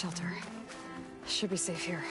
shelter. Should be safe here.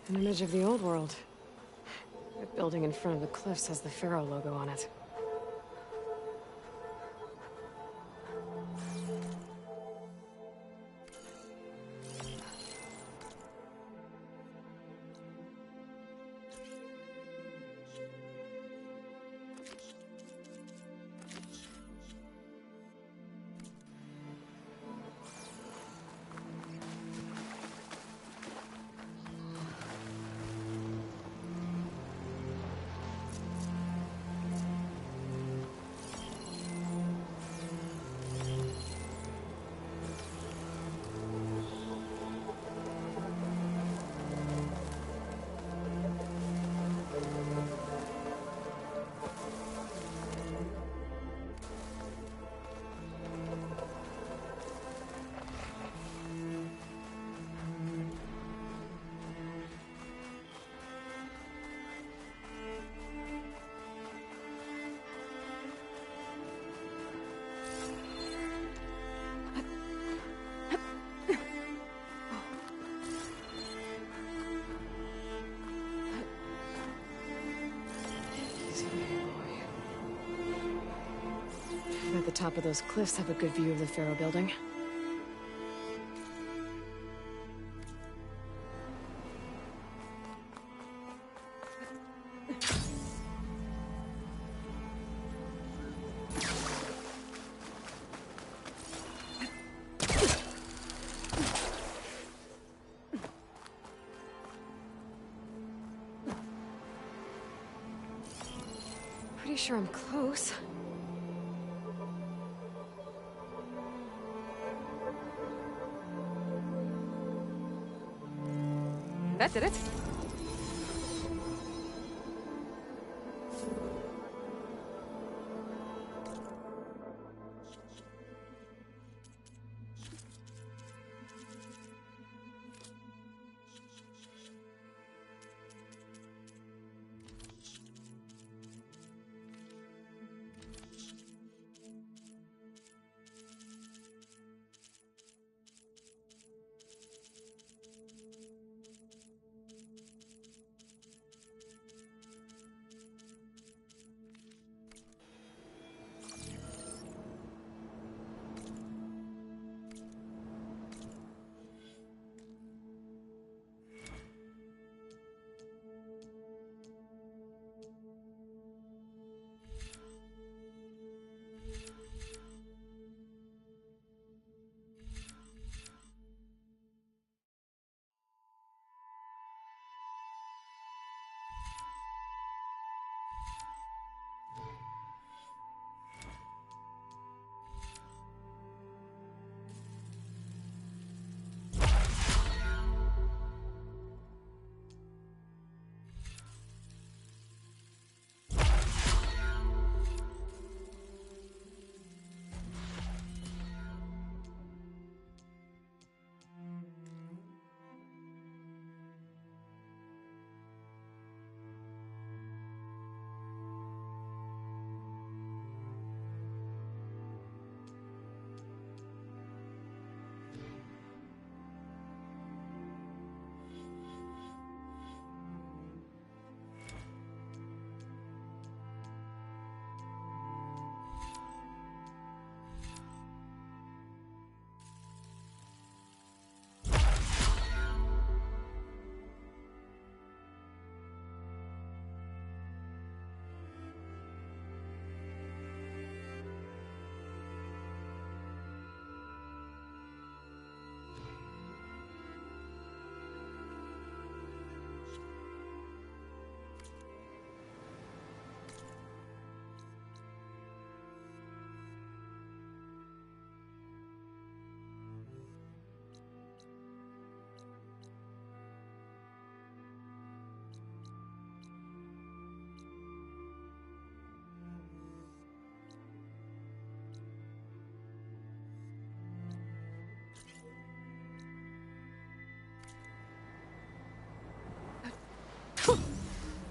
An image of the old world. The building in front of the cliffs has the Pharaoh logo on it. At the top of those cliffs have a good view of the Pharaoh building. Pretty sure I'm close. That did it.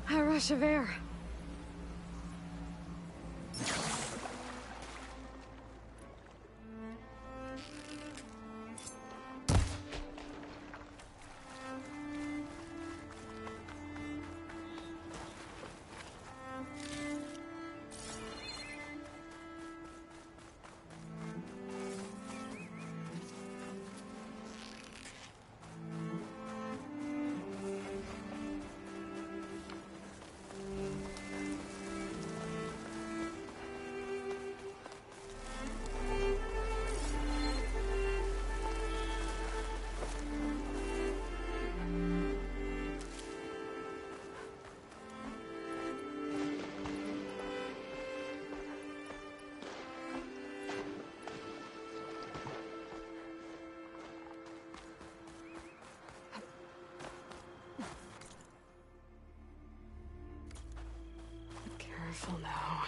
A rush of air. Careful now.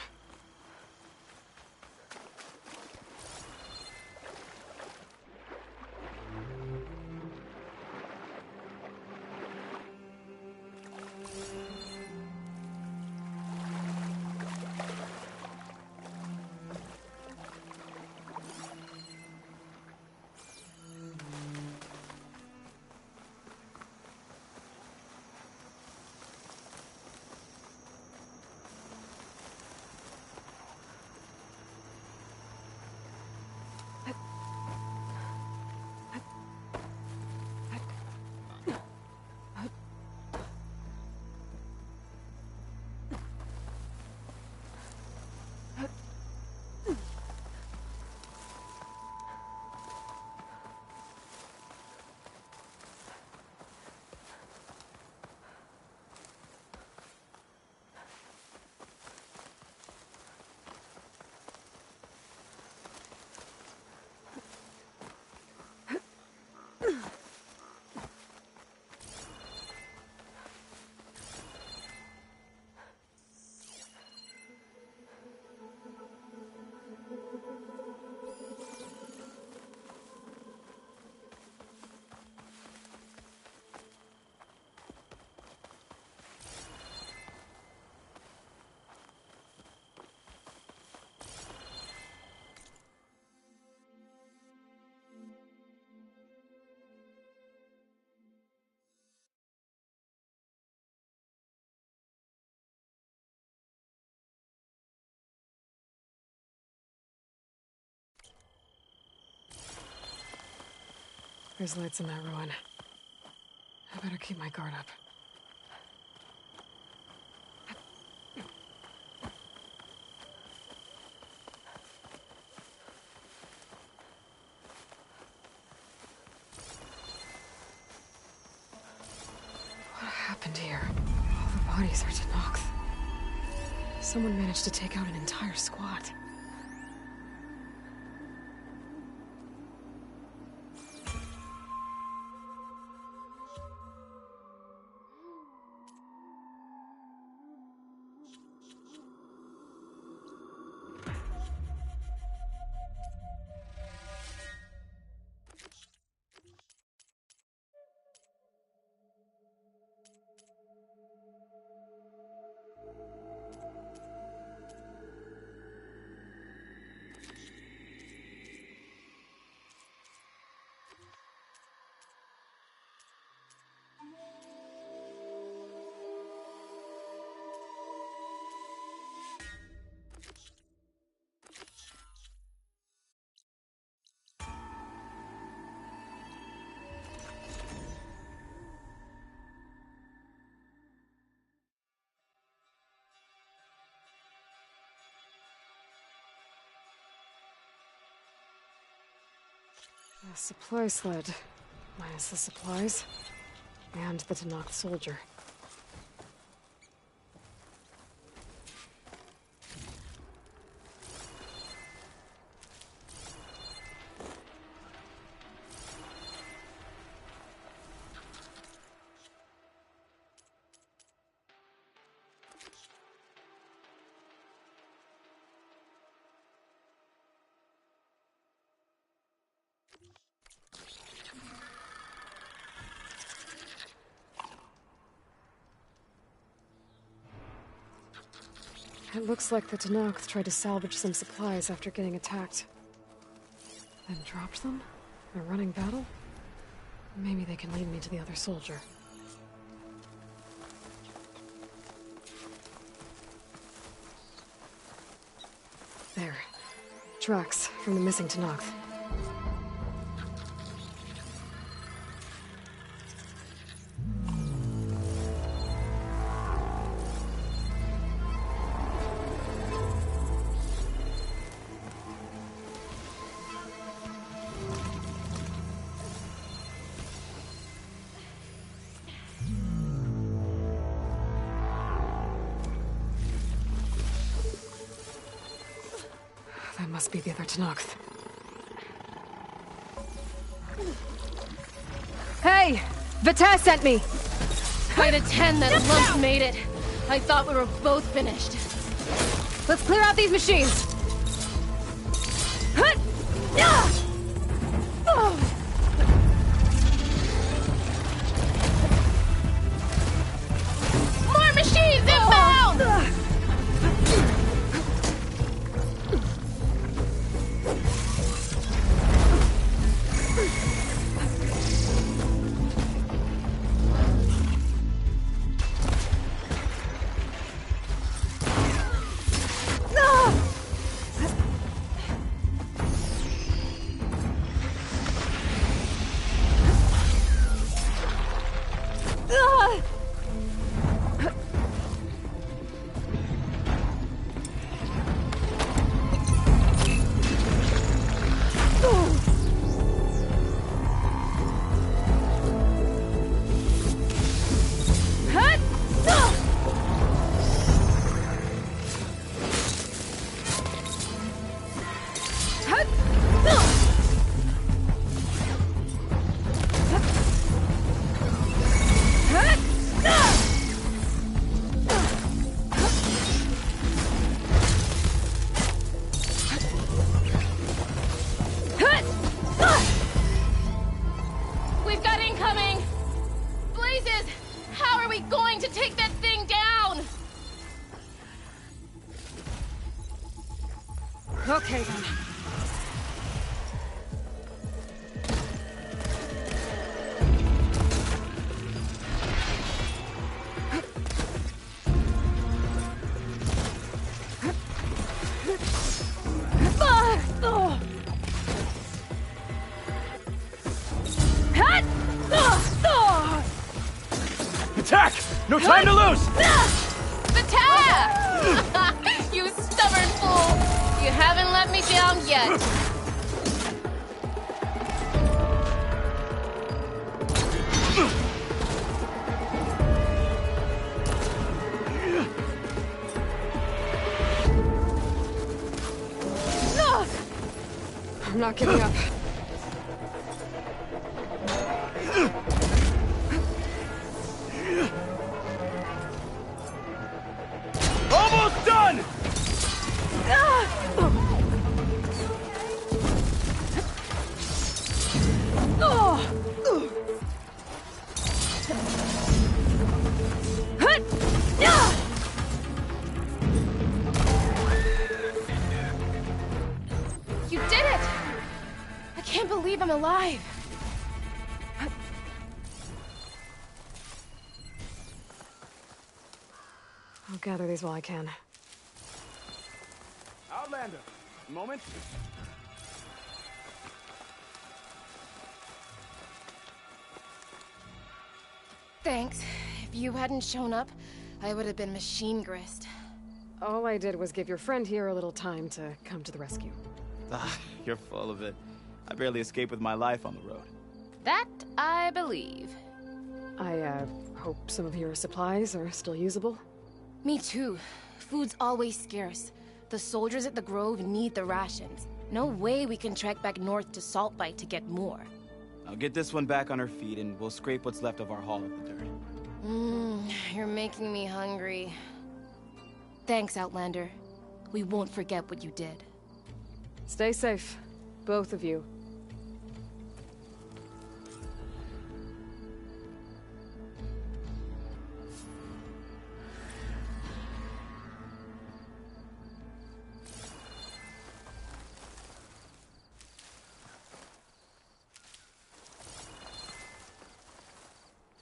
There's lights in that ruin. I better keep my guard up. What happened here? All the bodies are Tenakth. Someone managed to take out an entire squad. A supply sled. Minus the supplies. And the Tenakth soldier. It looks like the Tenakth tried to salvage some supplies after getting attacked. Then dropped them? In a running battle? Maybe they can lead me to the other soldier. There. Tracks from the missing Tenakth. That must be the other Tenakth. Hey! Vita sent me! By the 10 that Lump made it. I thought we were both finished. Let's clear out these machines! More machines inbound! We've got incoming! Blazes! How are we going to take that thing down? Okay then. attack! No time to lose! Attack! You stubborn fool! You haven't let me down yet. I'm not giving up. Almost done! You did it! I can't believe I'm alive. I'll gather these while I can. Outlander, a moment. Thanks. If you hadn't shown up, I would have been machine grist. All I did was give your friend here a little time to come to the rescue. Ah, you're full of it. I barely escaped with my life on the road. That I believe. I, hope some of your supplies are still usable. Me too. Food's always scarce. The soldiers at the Grove need the rations. No way we can trek back north to Saltbite to get more. I'll get this one back on her feet and we'll scrape what's left of our haul of the dirt. You're making me hungry. Thanks, Outlander. We won't forget what you did. Stay safe, both of you.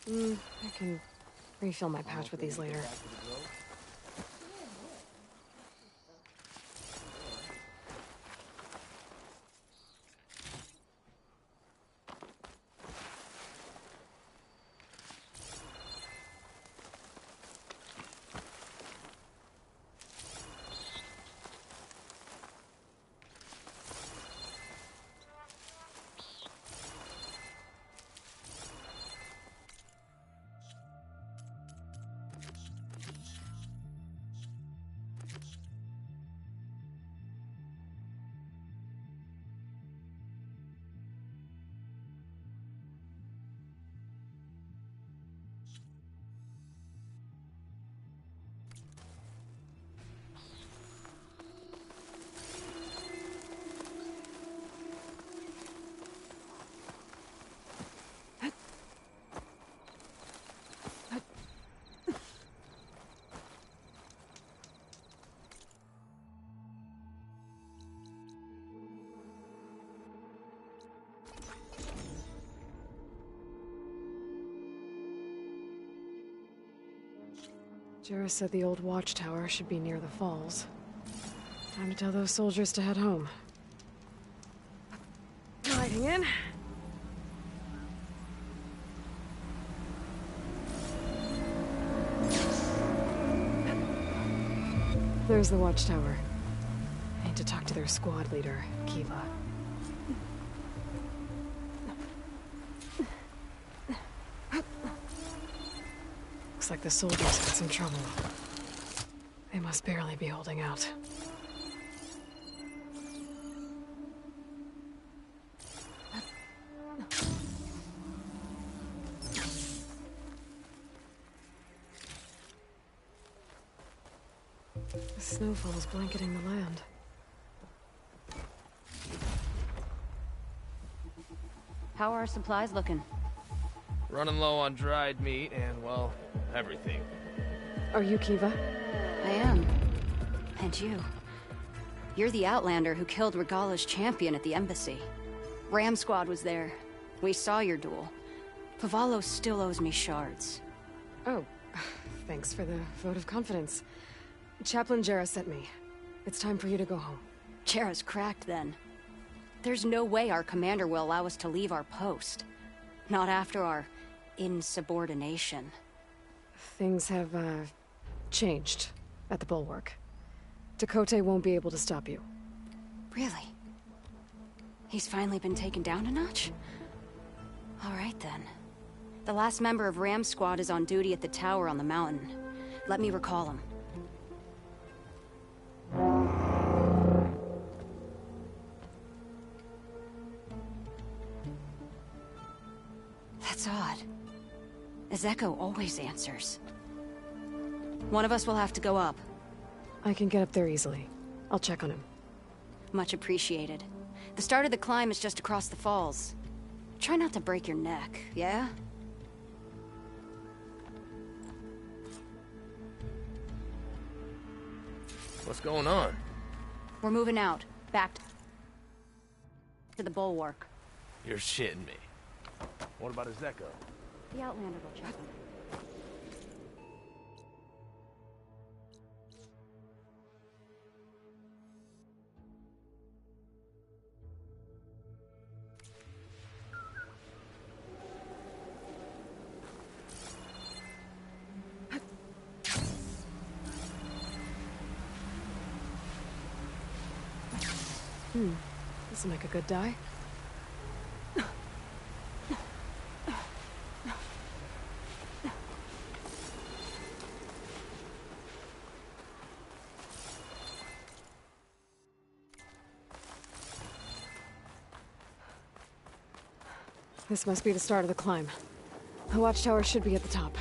I can refill my pouch with these later. Jarrah said the old watchtower should be near the falls. Time to tell those soldiers to head home. Lighting in. There's the watchtower. I need to talk to their squad leader, Kiva. Looks like the soldiers had some trouble. They must barely be holding out. The snowfall's blanketing the land. How are our supplies looking? Running low on dried meat and, well, everything. Are you Kiva? I am. And you. You're the Outlander who killed Regala's champion at the embassy. Ram Squad was there. We saw your duel. Pavalo still owes me shards. Oh, thanks for the vote of confidence. Chaplain Jarrah sent me. It's time for you to go home. Jarrah's cracked then. There's no way our commander will allow us to leave our post. Not after our insubordination. Things have, changed at the Bulwark. Dakota won't be able to stop you. Really? He's finally been taken down a notch? All right, then. The last member of Ram Squad is on duty at the tower on the mountain. Let me recall him. That's odd. Ezeko always answers. One of us will have to go up. I can get up there easily. I'll check on him. Much appreciated. The start of the climb is just across the falls. Try not to break your neck, yeah? What's going on? We're moving out. Back to the Bulwark. You're shitting me. What about Ezeko? The Outlander will check him. This'll make a good die. This must be the start of the climb. The watchtower should be at the top.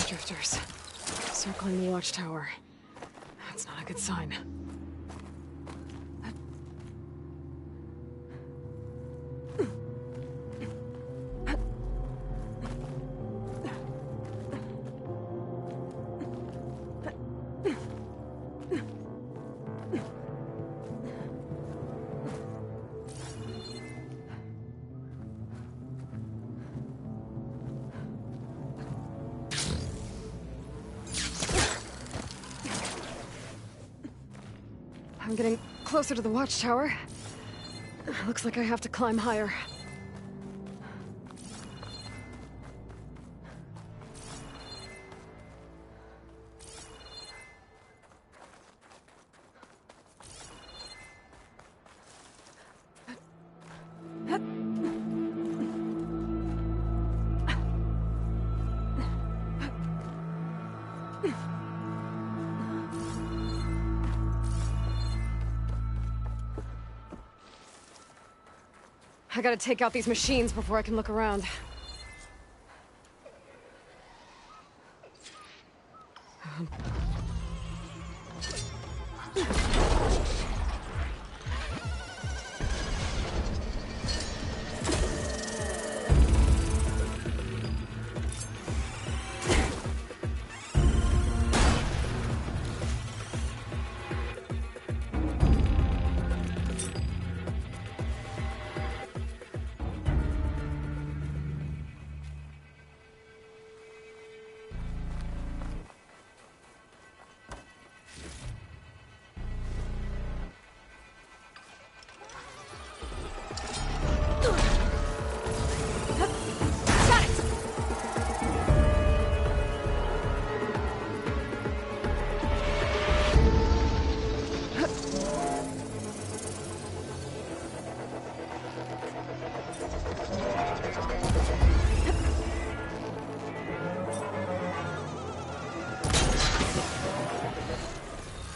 Drifters circling the watchtower. That's not a good sign. I'm getting closer to the watchtower. Looks like I have to climb higher. I gotta take out these machines before I can look around.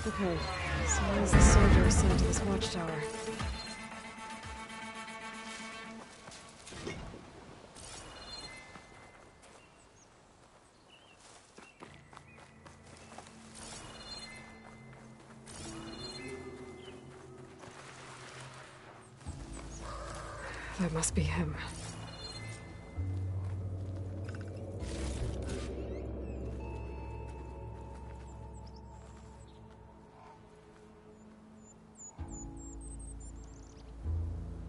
Okay, so where's the soldier assigned to this watchtower? That must be him.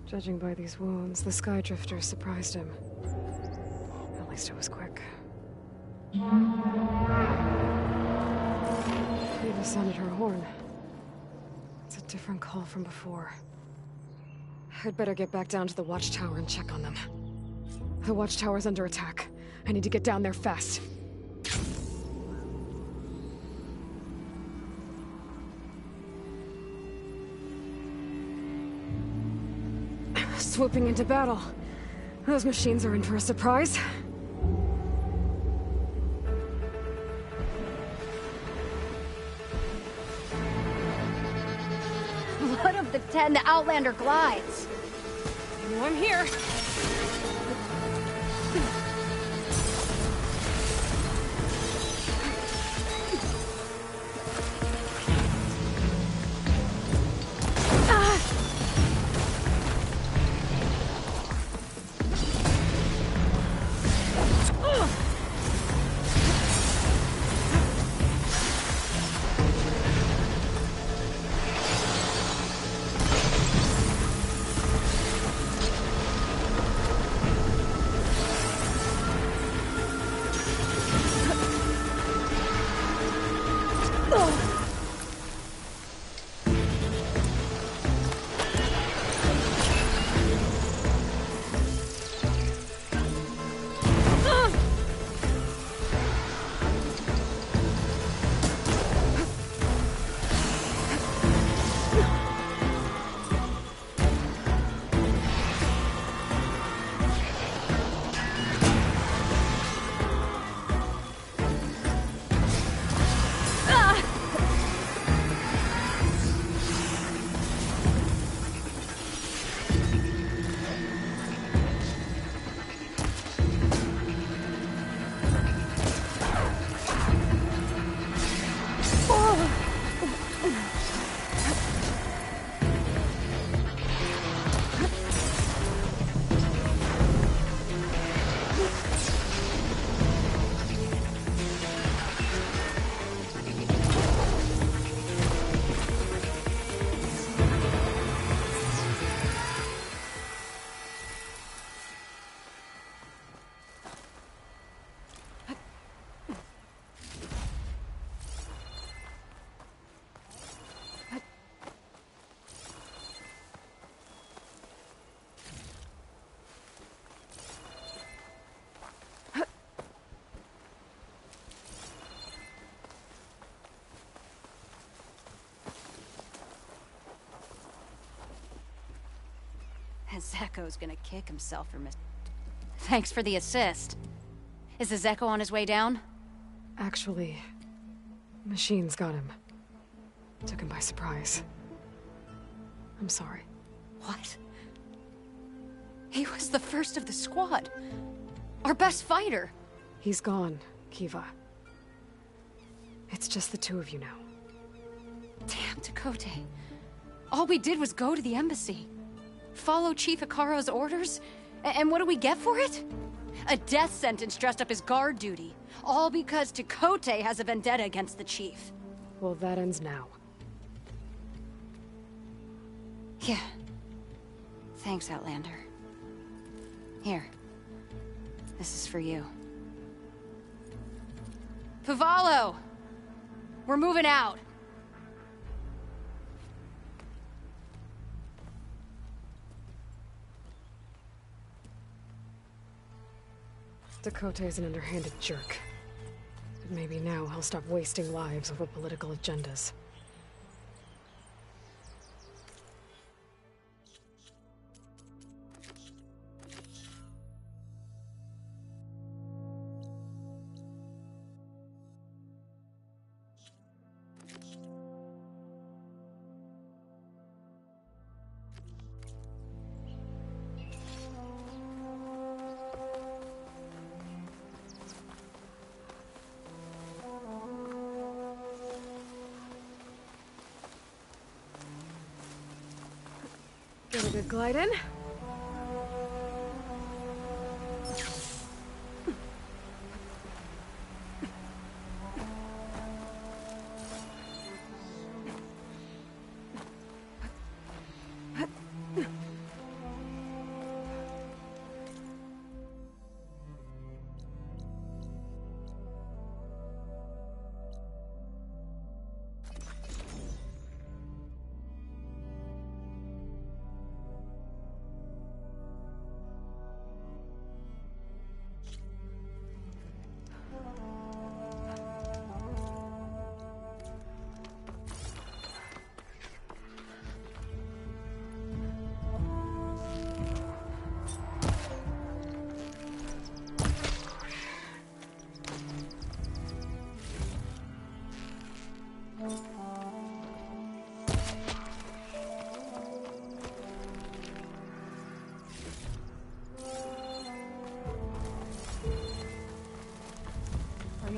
Judging by these wounds, the Sky Drifter surprised him. least it was quick. Eva sounded her horn. It's a different call from before. I'd better get back down to the watchtower and check on them. The watchtower's under attack. I need to get down there fast. Swooping into battle. Those machines are in for a surprise. What of the 10 the Outlander glides? You know I'm here. Zeko's gonna kick himself for Thanks for the assist. Is the Zeko on his way down? Actually, machines got him. Took him by surprise. I'm sorry. What? He was the first of the squad. Our best fighter. He's gone, Kiva. It's just the two of you now. Damn, Dakote. All we did was go to the embassy. Follow Chief Hikaru's orders? And what do we get for it? A death sentence dressed up as guard duty. All because Dakote has a vendetta against the Chief. Well, that ends now. Yeah. Thanks, Outlander. Here. This is for you. Pavalo! We're moving out. Dakote is an underhanded jerk. But maybe now he'll stop wasting lives over political agendas. Get a good glide in.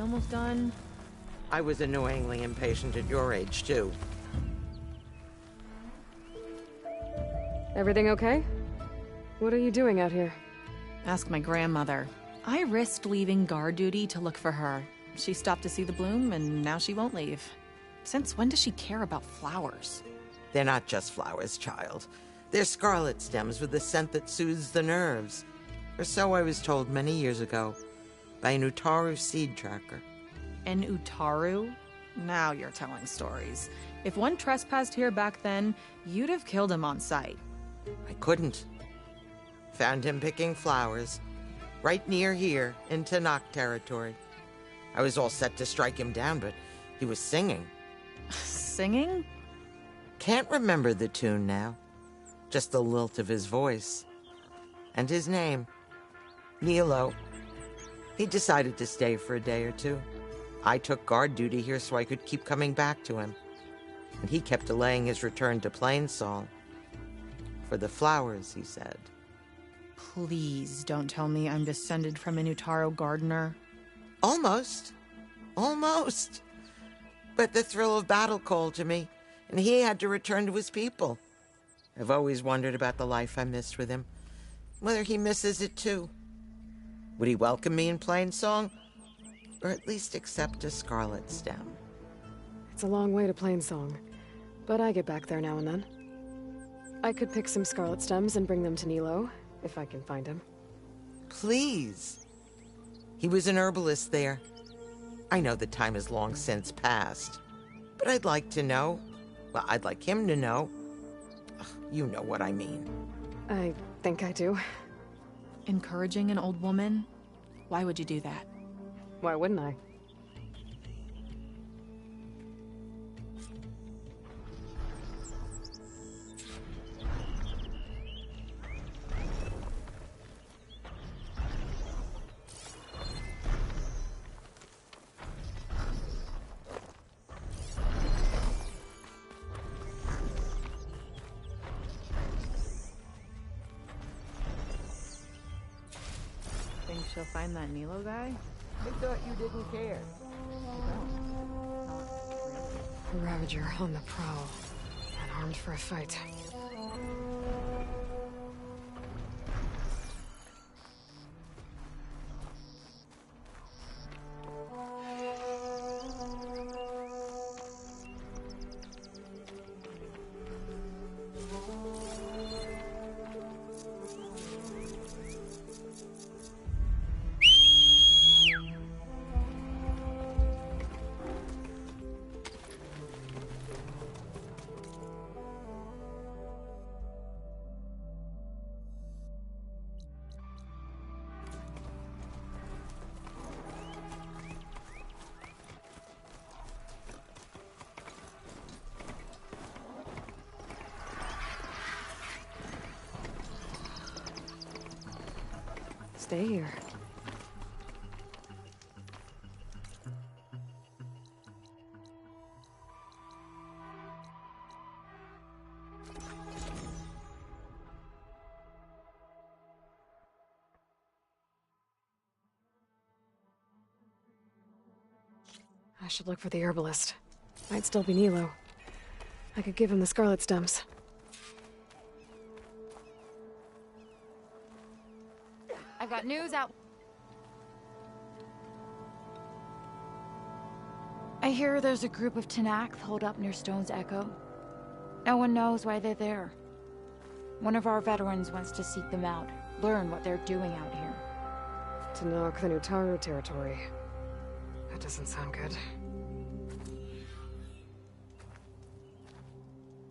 almost done? I was annoyingly impatient at your age, too. Everything okay? What are you doing out here? Ask my grandmother. I risked leaving guard duty to look for her. She stopped to see the bloom, and now she won't leave. Since when does she care about flowers? They're not just flowers, child. They're scarlet stems with a scent that soothes the nerves. Or so I was told many years ago by an Utaru seed tracker. An Utaru? Now you're telling stories. If one trespassed here back then, you'd have killed him on sight. I couldn't. Found him picking flowers, right near here in Tanakh territory. I was all set to strike him down, but he was singing. Singing? Can't remember the tune now. Just the lilt of his voice. And his name. Nilo. He decided to stay for a day or two. I took guard duty here so I could keep coming back to him. And he kept delaying his return to Plainsong. For the flowers, he said. Please don't tell me I'm descended from an Utaru gardener. Almost. Almost. But the thrill of battle called to me, and he had to return to his people. I've always wondered about the life I missed with him, whether he misses it too. Would he welcome me in Plainsong? Or at least accept a scarlet stem? It's a long way to Plainsong, but I get back there now and then. I could pick some scarlet stems and bring them to Nilo, if I can find him. Please. He was an herbalist there. I know the time has long since passed, but I'd like to know. Well, I'd like him to know. Ugh, you know what I mean. I think I do. Encouraging an old woman? Why would you do that? Why wouldn't I? Think she'll find that Nilo guy? I thought you didn't care. A Ravager on the prowl, and armed for a fight. Stay here. I should look for the herbalist. Might still be Nilo. I could give him the scarlet stems. I've got news out. I hear there's a group of Tanakh holed up near Stone's Echo. No one knows why they're there. One of our veterans wants to seek them out, learn what they're doing out here. Tanakh the Utaru territory. That doesn't sound good.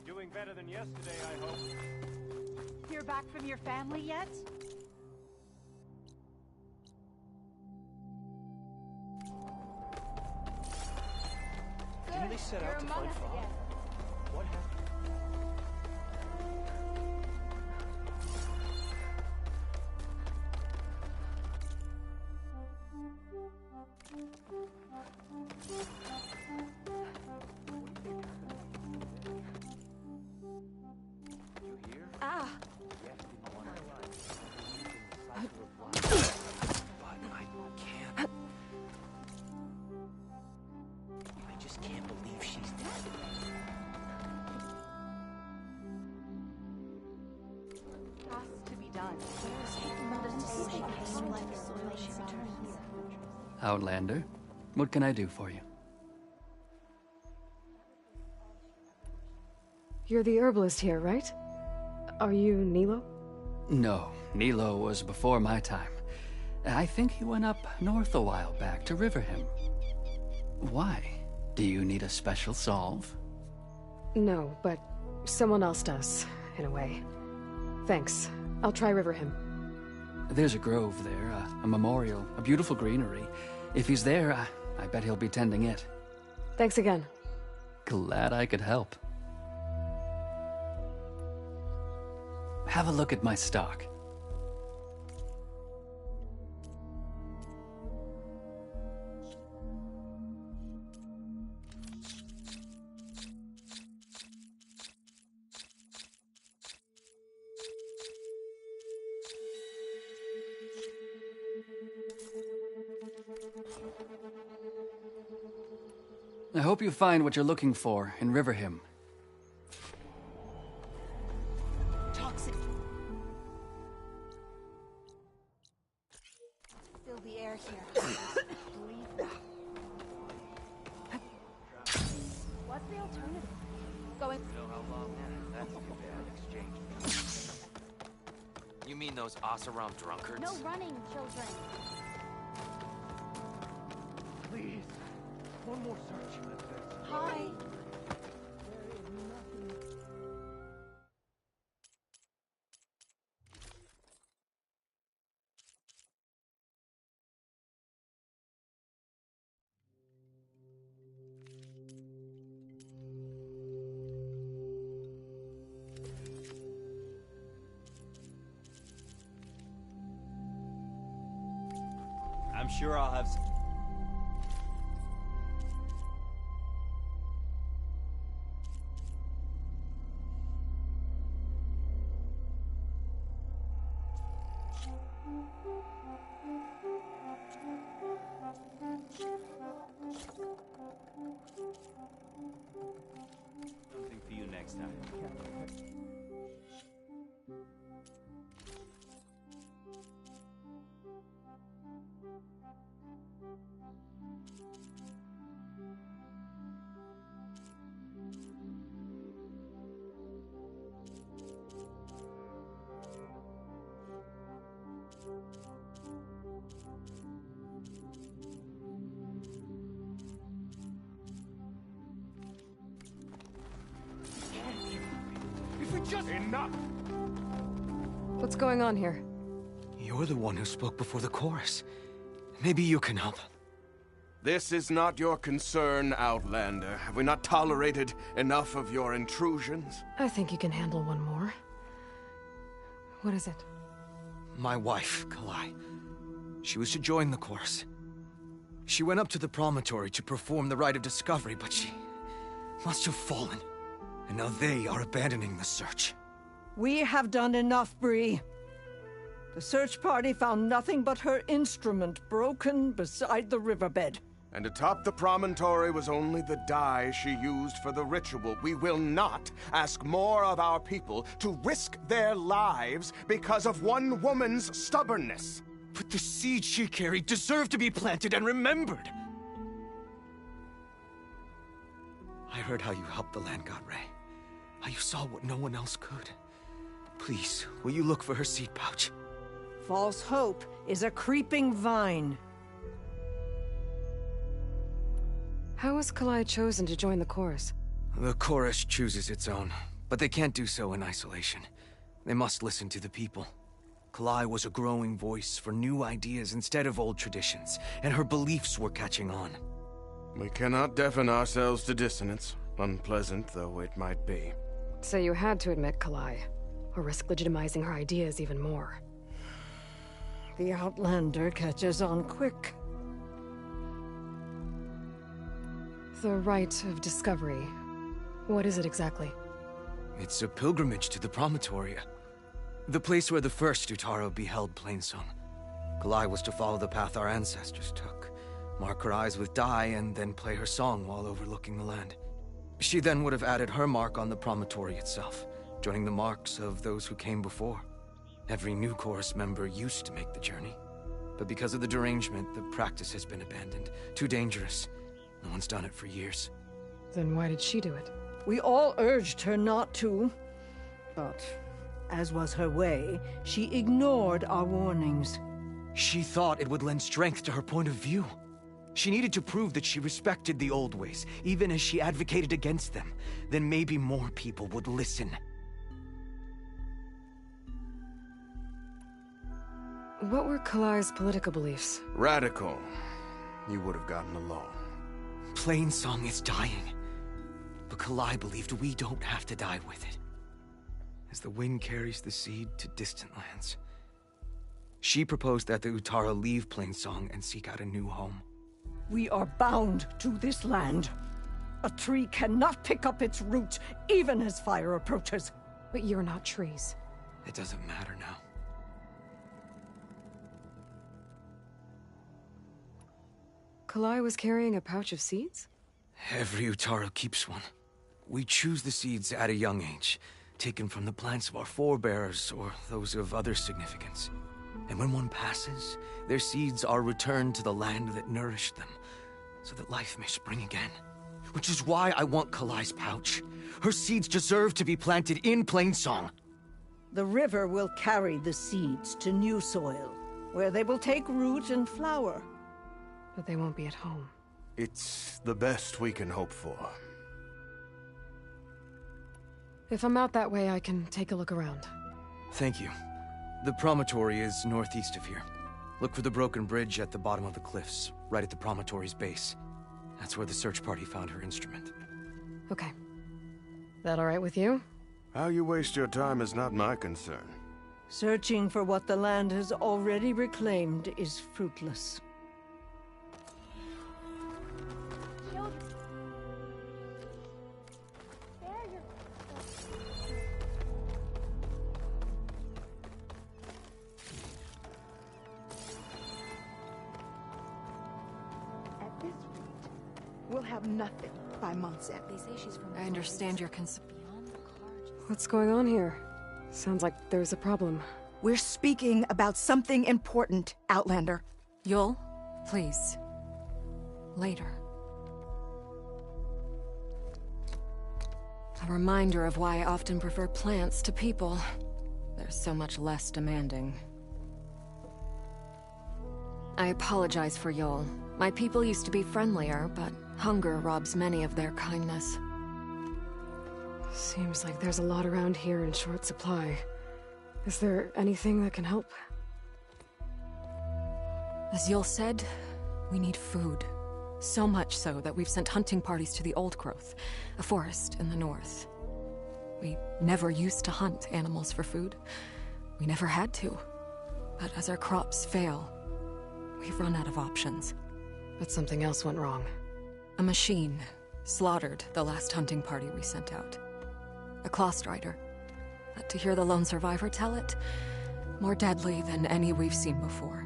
Doing better than yesterday, I hope. Hear back from your family yet? Didn't they set out to find Father? What happened? You hear? Ah! Yes, didn't want to but I can't. Outlander. What can I do for you? You're the herbalist here, right? Are you Nilo? No, Nilo was before my time. I think he went up north a while back to Riverham. Why? Do you need a special solve? No, but someone else does, in a way. Thanks. I'll try Riverham. There's a grove there, a memorial, a beautiful greenery. If he's there, I bet he'll be tending it. Thanks again. Glad I could help. Have a look at my stock. I hope you find what you're looking for in Riverham. Toxic. Fill the air here. What's the alternative? Going. You know how long that's a bad exchange. You mean those Oseram drunkards? No running, children. Please. One more search. Hi. I'm sure I'll have some... something for you next time. If we just... Enough! What's going on here? You're the one who spoke before the chorus. Maybe you can help. This is not your concern, Outlander. Have we not tolerated enough of your intrusions? I think you can handle one more. What is it? My wife, Kalai. She was to join the chorus. She went up to the promontory to perform the rite of discovery, but she must have fallen. And now they are abandoning the search. We have done enough, Bree. The search party found nothing but her instrument broken beside the riverbed. And atop the promontory was only the dye she used for the ritual. We will not ask more of our people to risk their lives because of one woman's stubbornness. But the seed she carried deserved to be planted and remembered. I heard how you helped the land god Ray. How you saw what no one else could. Please, will you look for her seed pouch? False hope is a creeping vine. How was Kalai chosen to join the chorus? The chorus chooses its own, but they can't do so in isolation. They must listen to the people. Kalai was a growing voice for new ideas instead of old traditions, and her beliefs were catching on. We cannot deafen ourselves to dissonance, unpleasant though it might be. So you had to admit Kalai, or risk legitimizing her ideas even more. The Outlander catches on quick. The rite of discovery. What is it exactly? It's a pilgrimage to the promontory. The place where the first Utaro beheld Plainsong. Kalai was to follow the path our ancestors took. Mark her eyes with dye and then play her song while overlooking the land. She then would have added her mark on the promontory itself, joining the marks of those who came before. Every new chorus member used to make the journey, But because of the derangement, the practice has been abandoned. Too dangerous. No one's done it for years. Then why did she do it? We all urged her not to. But, as was her way, she ignored our warnings. She thought it would lend strength to her point of view. She needed to prove that she respected the old ways, even as she advocated against them. Then maybe more people would listen. What were Kalai's political beliefs? Radical. You would have gotten along. Plainsong is dying. But Kalai believed we don't have to die with it. As the wind carries the seed to distant lands. She proposed that the Utara leave Plainsong and seek out a new home. We are bound to this land. A tree cannot pick up its roots, even as fire approaches. But you're not trees. It doesn't matter now. Kalai was carrying a pouch of seeds? Every Utara keeps one. We choose the seeds at a young age, taken from the plants of our forebears or those of other significance. And when one passes, their seeds are returned to the land that nourished them, so that life may spring again. Which is why I want Kalai's pouch. Her seeds deserve to be planted in Plainsong. The river will carry the seeds to new soil, where they will take root and flower. But they won't be at home. It's the best we can hope for. If I'm out that way, I can take a look around. Thank you. The promontory is northeast of here. Look for the broken bridge at the bottom of the cliffs, right at the promontory's base. That's where the search party found her instrument. Okay. That all right with you? How you waste your time is not my concern. Searching for what the land has already reclaimed is fruitless. We'll have nothing by month's end. They say she's from... I understand your concern. What's going on here? Sounds like there's a problem. We're speaking about something important, Outlander. Yul, please. Later. A reminder of why I often prefer plants to people. They're so much less demanding. I apologize for Yul. My people used to be friendlier, but hunger robs many of their kindness. Seems like there's a lot around here in short supply. Is there anything that can help? As Yul said, we need food. So much so that we've sent hunting parties to the Old Growth, a forest in the north. We never used to hunt animals for food. We never had to. But as our crops fail, we've run out of options. But something else went wrong. A machine slaughtered the last hunting party we sent out. A claw strider. But to hear the lone survivor tell it, more deadly than any we've seen before.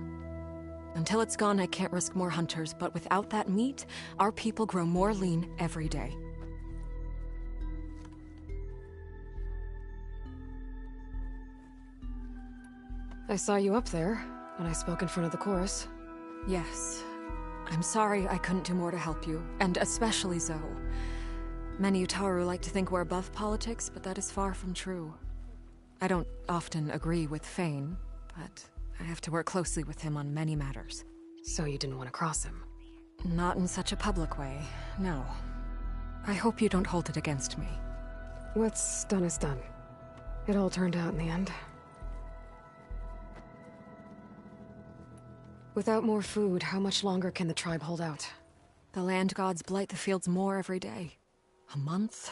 Until it's gone, I can't risk more hunters, but without that meat, our people grow more lean every day. I saw you up there when I spoke in front of the chorus. Yes. I'm sorry I couldn't do more to help you, and especially Zoe. Many Utaru like to think we're above politics, but that is far from true. I don't often agree with Fane, but I have to work closely with him on many matters. So you didn't want to cross him? Not in such a public way, no. I hope you don't hold it against me. What's done is done. It all turned out in the end. Without more food, how much longer can the tribe hold out? The land gods blight the fields more every day. A month?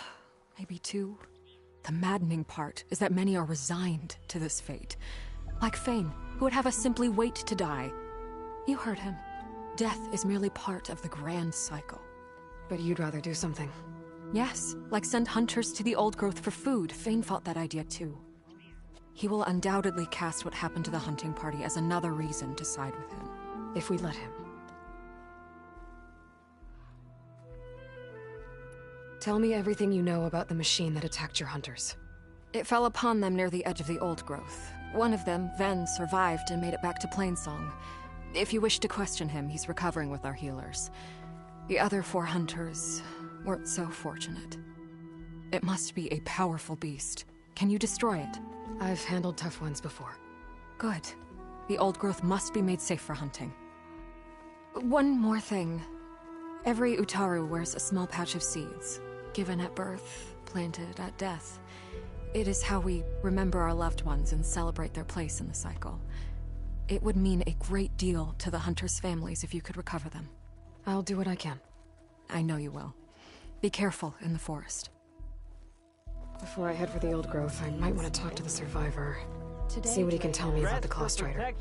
Maybe 2? The maddening part is that many are resigned to this fate. Like Fane, who would have us simply wait to die. You heard him. Death is merely part of the grand cycle. But you'd rather do something. Yes, like send hunters to the Old Growth for food. Fane fought that idea too. He will undoubtedly cast what happened to the hunting party as another reason to side with him. If we let him. Tell me everything you know about the machine that attacked your hunters. It fell upon them near the edge of the Old Growth. One of them, Ven, survived and made it back to Plainsong. If you wish to question him, he's recovering with our healers. The other 4 hunters weren't so fortunate. It must be a powerful beast. Can you destroy it? I've handled tough ones before. Good. The old growth must be made safe for hunting. One more thing. Every Utaru wears a small patch of seeds, given at birth, planted at death. It is how we remember our loved ones and celebrate their place in the cycle. It would mean a great deal to the hunters' families if you could recover them. I'll do what I can. I know you will. Be careful in the forest. Before I head for the old growth, I might want to talk to the survivor. See what he can tell me about the Claw Strider.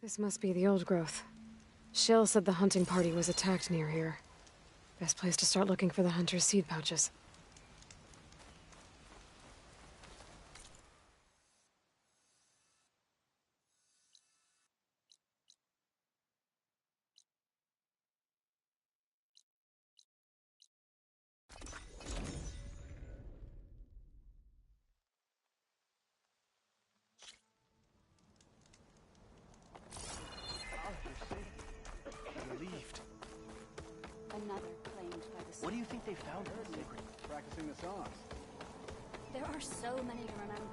This must be the old growth. Shill said the hunting party was attacked near here. Best place to start looking for the hunter's seed pouches. What do you think they found in the secret? Practicing the songs. There are so many to remember.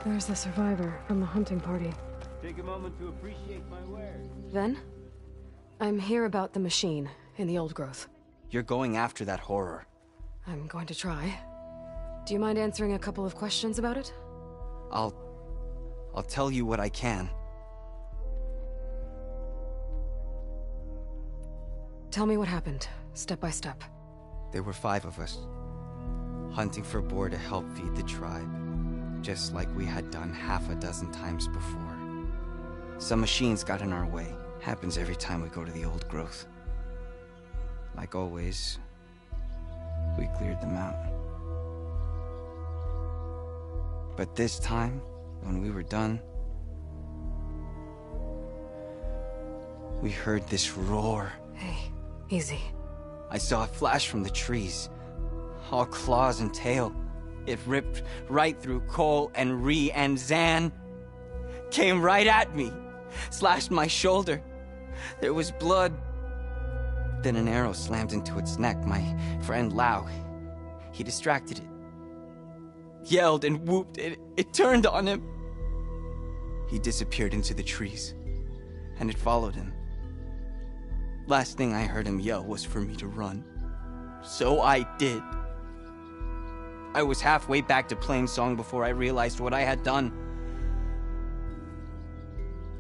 There's the survivor from the hunting party. Take a moment to appreciate my wares. Ven? I'm here about the machine in the old growth. You're going after that horror. I'm going to try. Do you mind answering a couple of questions about it? I'll tell you what I can. Tell me what happened, step by step. There were 5 of us, hunting for boar to help feed the tribe, just like we had done half a dozen times before. Some machines got in our way. Happens every time we go to the old growth. Like always, we cleared them out. But this time, when we were done, we heard this roar. Hey, easy. I saw a flash from the trees, all claws and tail. It ripped right through Cole and Ree, and Zan came right at me, slashed my shoulder. There was blood. Then an arrow slammed into its neck. My friend Lau, he distracted it. Yelled and whooped. It turned on him. He disappeared into the trees, and it followed him. Last thing I heard him yell was for me to run. So I did. I was halfway back to Plainsong before I realized what I had done.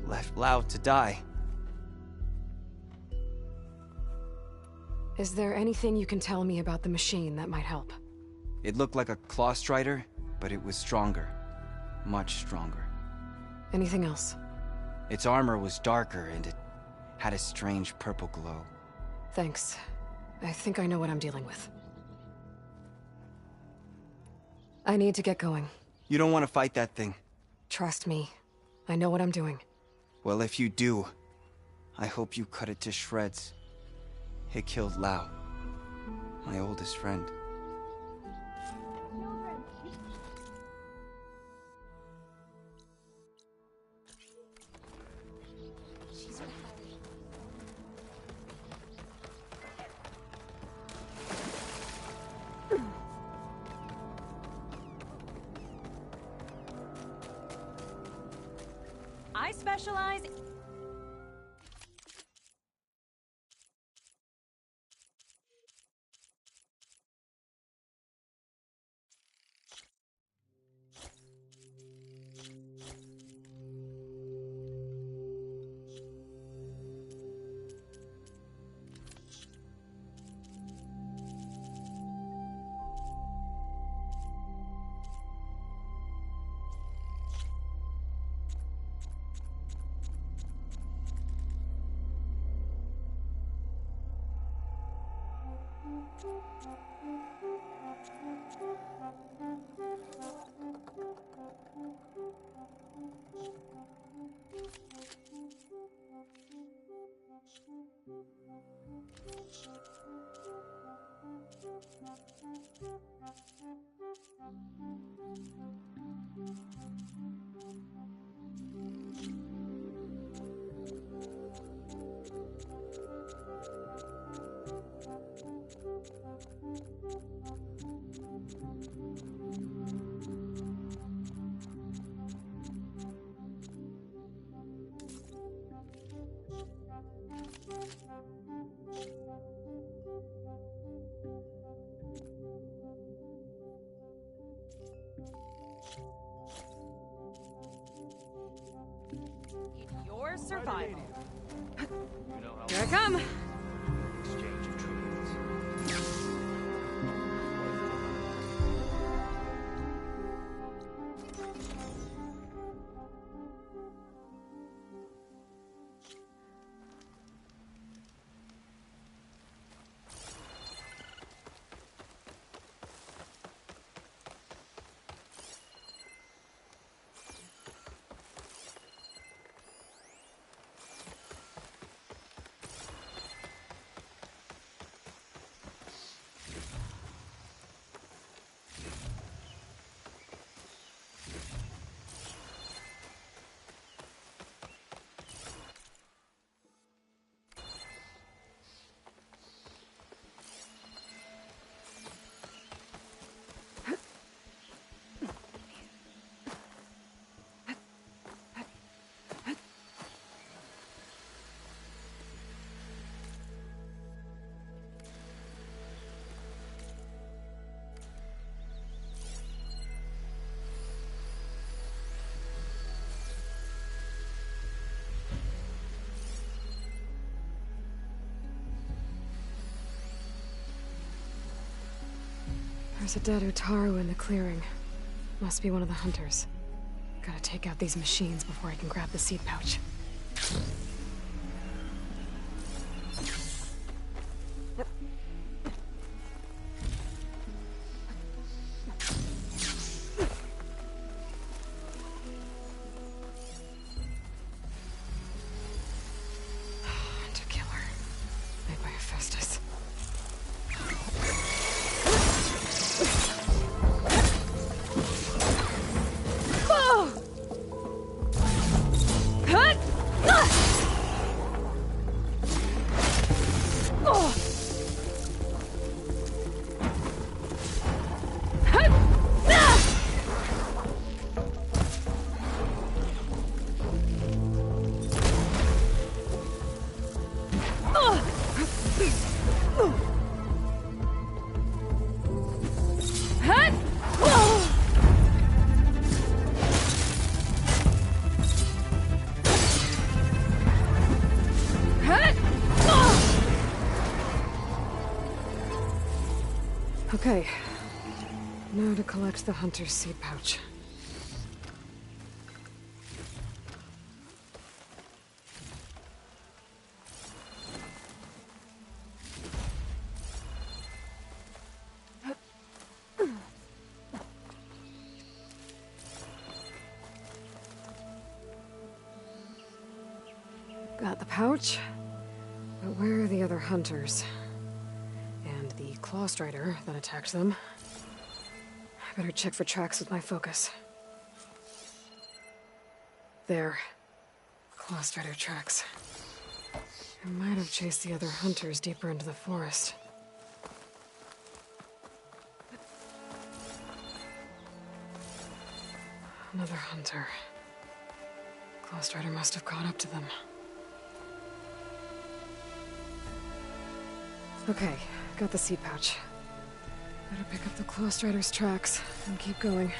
Left Lau to die. Is there anything you can tell me about the machine that might help? It looked like a Claw Strider, but it was stronger. Much stronger. Anything else? Its armor was darker, and it had a strange purple glow. Thanks. I think I know what I'm dealing with. I need to get going. You don't want to fight that thing. Trust me. I know what I'm doing. Well, if you do, I hope you cut it to shreds. It killed Lau, my oldest friend. I specialize. Your survival. Here I come. Exchange of trades. There's a dead Utaru in the clearing. Must be one of the hunters. Gotta take out these machines before I can grab the seed pouch. To kill her. Made by Hephaestus. Okay. Now to collect the hunter's seed pouch. Got the pouch, but where are the other hunters? And the claw strider that attacked them. I better check for tracks with my focus. There. Claw strider tracks. I might have chased the other hunters deeper into the forest. Another hunter. Claw strider must have caught up to them. Okay, got the seed pouch. Better pick up the claw strider's tracks and keep going.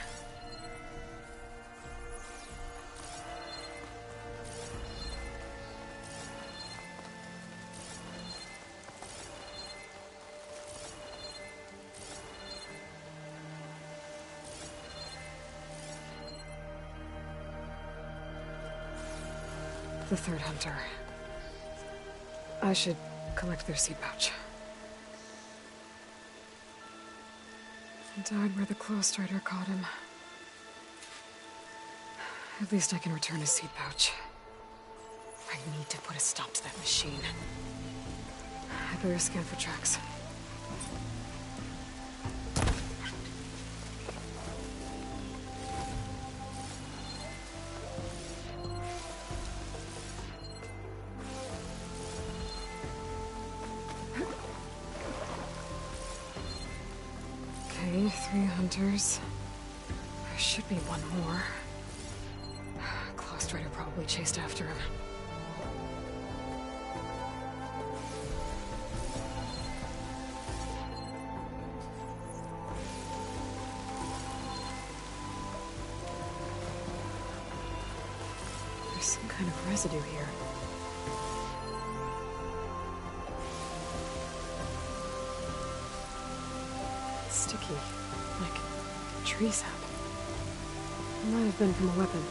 The third hunter. I should collect their seed pouch. He died where the claw strider caught him. At least I can return his seed pouch. I need to put a stop to that machine. I better scan for tracks. Okay, 3 hunters. There should be one more. Claw strider probably chased after him. There's some kind of residue here. It's sticky, like tree sap. It might have been from a weapon.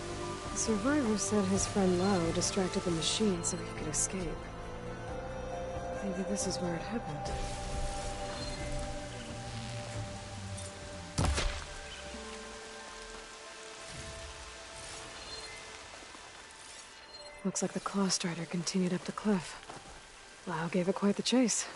The survivor said his friend Lao distracted the machine so he could escape. Maybe this is where it happened. Looks like the claw strider continued up the cliff. Lao gave it quite the chase.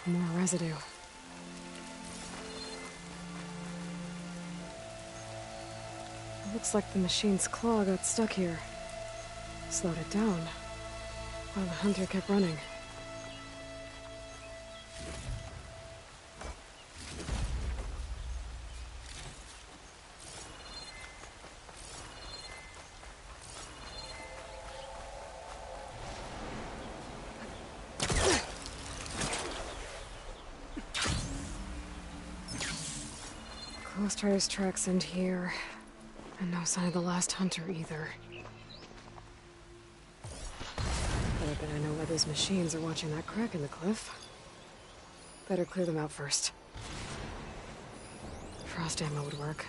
More residue. It looks like the machine's claw got stuck here. Slowed it down, while the hunter kept running. Claw strider's tracks end here, and no sign of the last hunter either. I bet I know why those machines are watching that crack in the cliff. Better clear them out first. Frost ammo would work.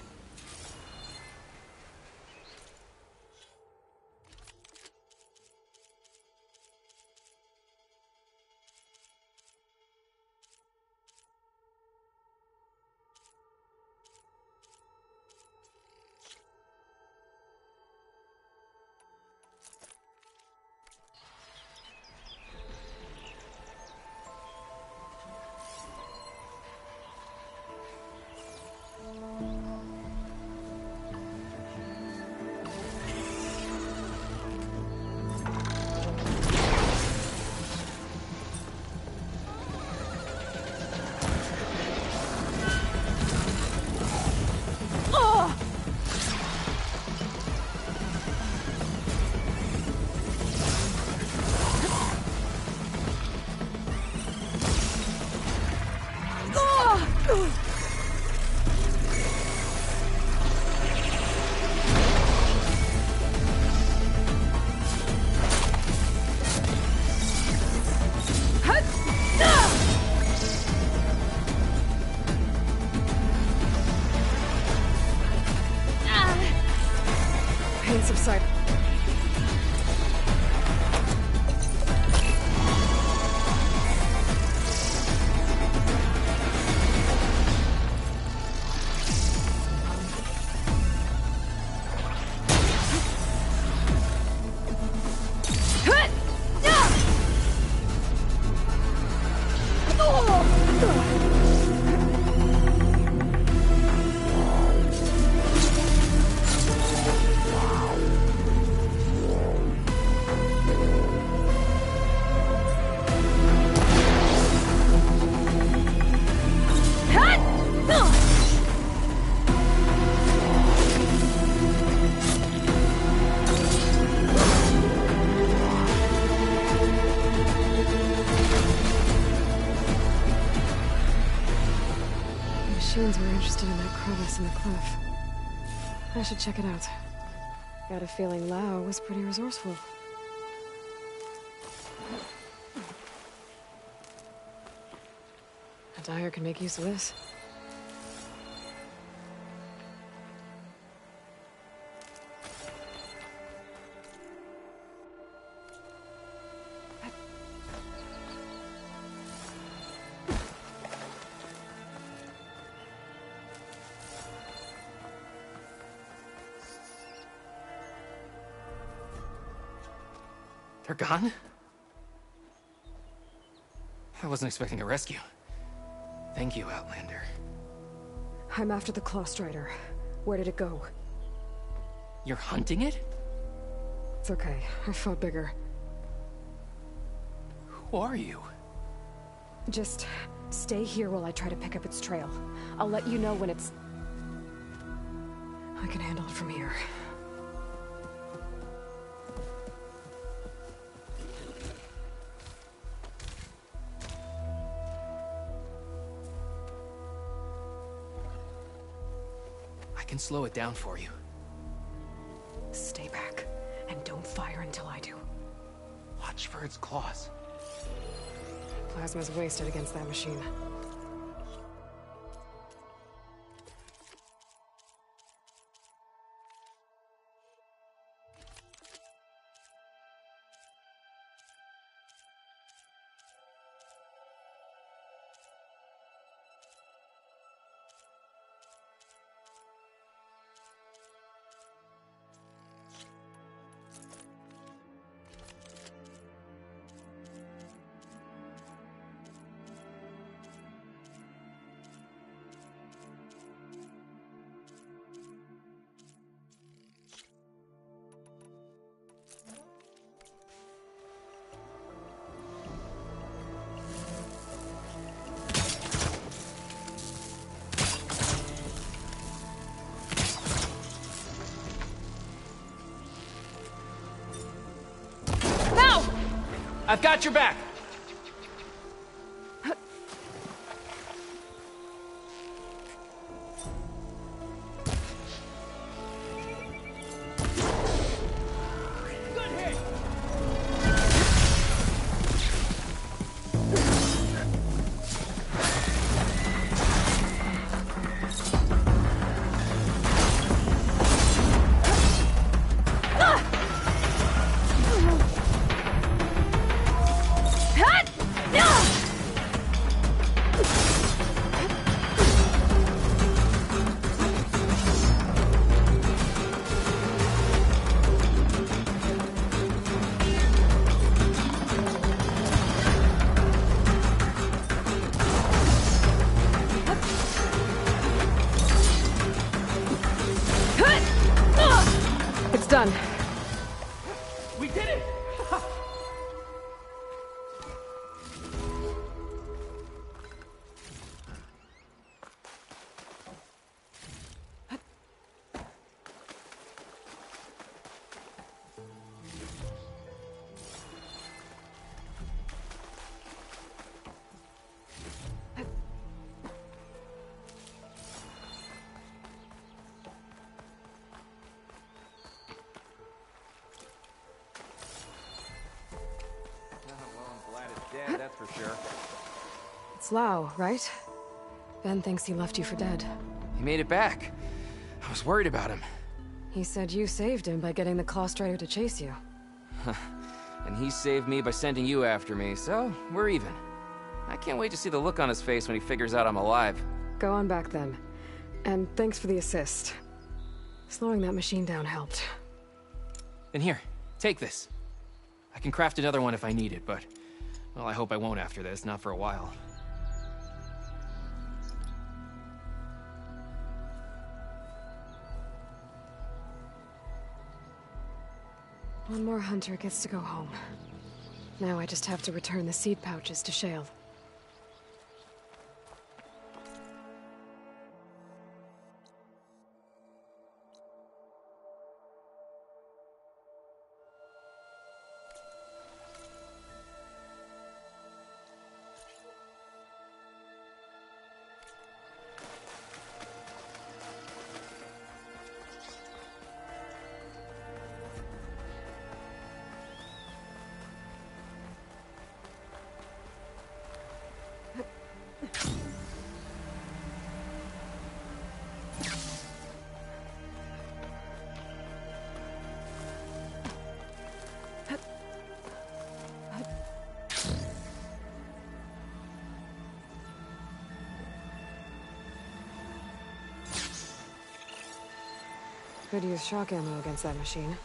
Pain subside. Machines were interested in that crevice in the cliff. I should check it out. Got a feeling Lao was pretty resourceful. A dyer can make use of this. They're gone? I wasn't expecting a rescue. Thank you, Outlander. I'm after the Claw Strider. Where did it go? You're hunting it? It's okay. I fought bigger. Who are you? Just stay here while I try to pick up its trail. I'll let you know when it's... I can handle it from here. I can slow it down for you. Stay back, and don't fire until I do. Watch for its claws. Plasma's wasted against that machine. I've got your back! It's done. We did it! Dead, that's for sure. It's Lau, right? Ben thinks he left you for dead. He made it back. I was worried about him. He said you saved him by getting the Claw Strider to chase you. And he saved me by sending you after me, so we're even. I can't wait to see the look on his face when he figures out I'm alive. Go on back then. And thanks for the assist. Slowing that machine down helped. Then here, take this. I can craft another one if I need it, but... well, I hope I won't after this, not for a while. One more hunter gets to go home. Now I just have to return the seed pouches to Shale. Could use shock ammo against that machine.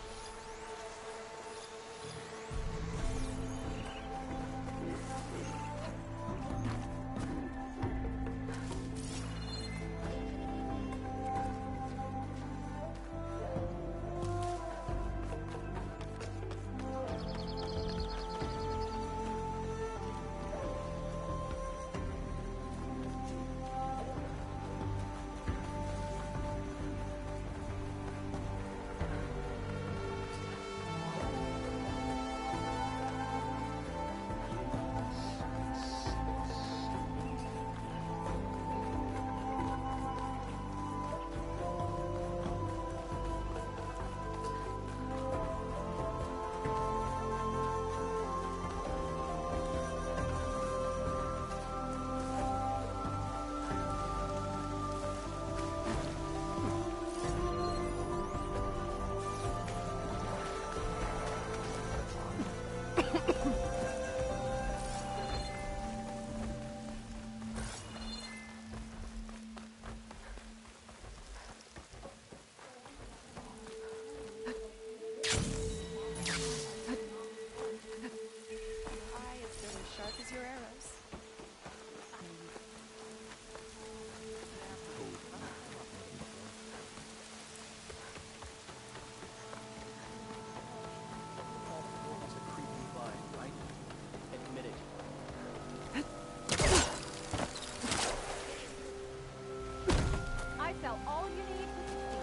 out all you need with the seed.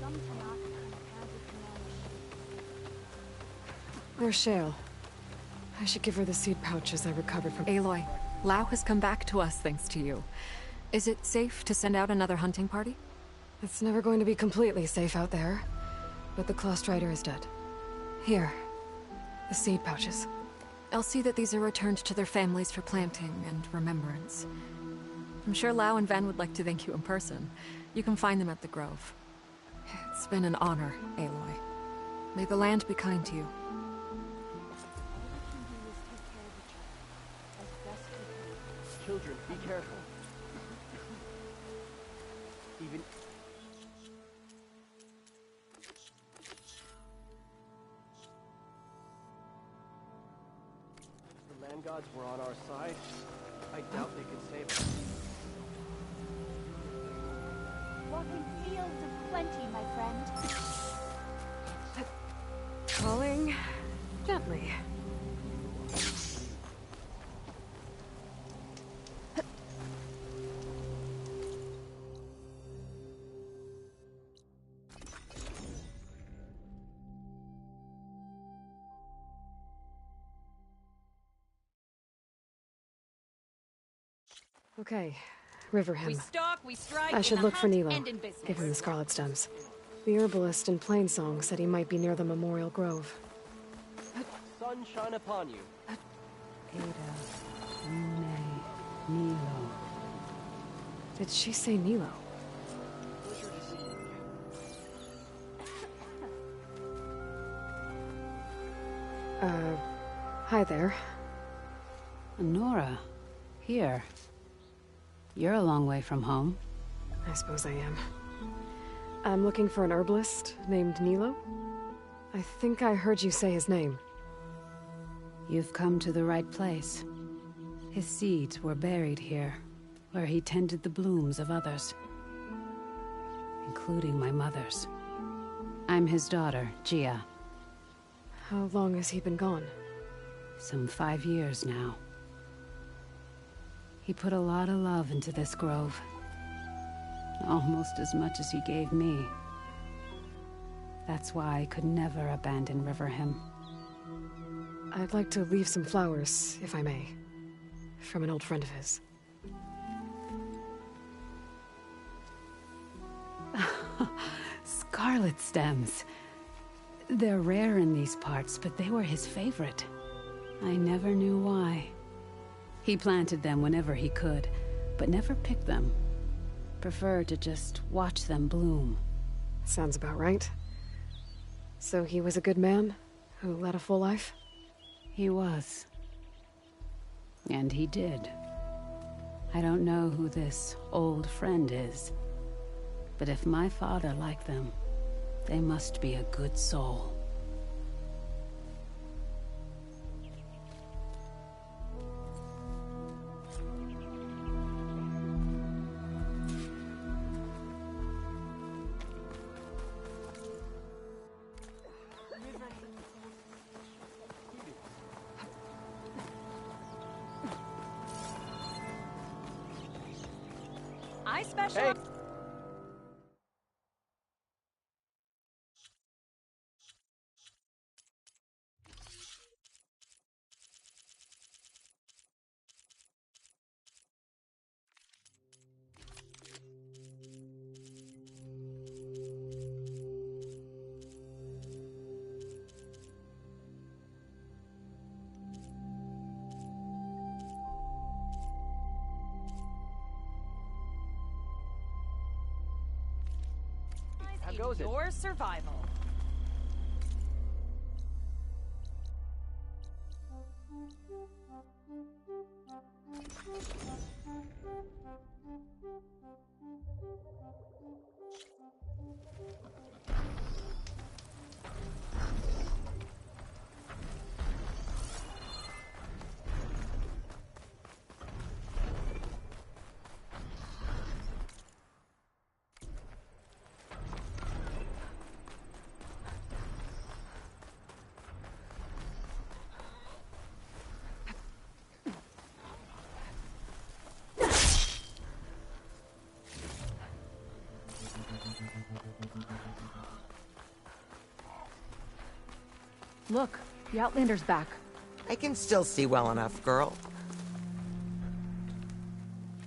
Some Tanakh kind of has its own. There's Shale. I should give her the seed pouches I recovered from... Aloy, Lao has come back to us thanks to you. Is it safe to send out another hunting party? It's never going to be completely safe out there. But the Clawstrider is dead. Here. The seed pouches. I'll see that these are returned to their families for planting and remembrance. I'm sure Lao and Van would like to thank you in person. You can find them at the Grove. It's been an honor, Aloy. May the land be kind to you. Children, be careful. Even... If the land gods were on our side, I doubt they could save us. Walking fields of plenty, my friend. Calling gently. Okay, Riverham. We stalk, we strike, I should in the look for hunt Nilo. and in business. Give him the Scarlet Stems. The herbalist in Plainsong said he might be near the Memorial Grove. Sun shine upon you. Ada, Rune, Nilo. Did she say Nilo? Pleasure to see you. Hi there. Nora, here. You're a long way from home. I suppose I am. I'm looking for an herbalist named Nilo. I think I heard you say his name. You've come to the right place. His seeds were buried here, where he tended the blooms of others, including my mother's. I'm his daughter, Gia. How long has he been gone? Some 5 years now. He put a lot of love into this grove. Almost as much as he gave me. That's why I could never abandon Riverham. I'd like to leave some flowers, if I may. From an old friend of his. Scarlet stems. They're rare in these parts, but they were his favorite. I never knew why. He planted them whenever he could, but never picked them. Preferred to just watch them bloom. Sounds about right. So he was a good man, who led a full life? He was. And he did. I don't know who this old friend is, but if my father liked them, they must be a good soul. I specialize. How goes it? Your survival. Look, the Outlander's back. I can still see well enough, girl.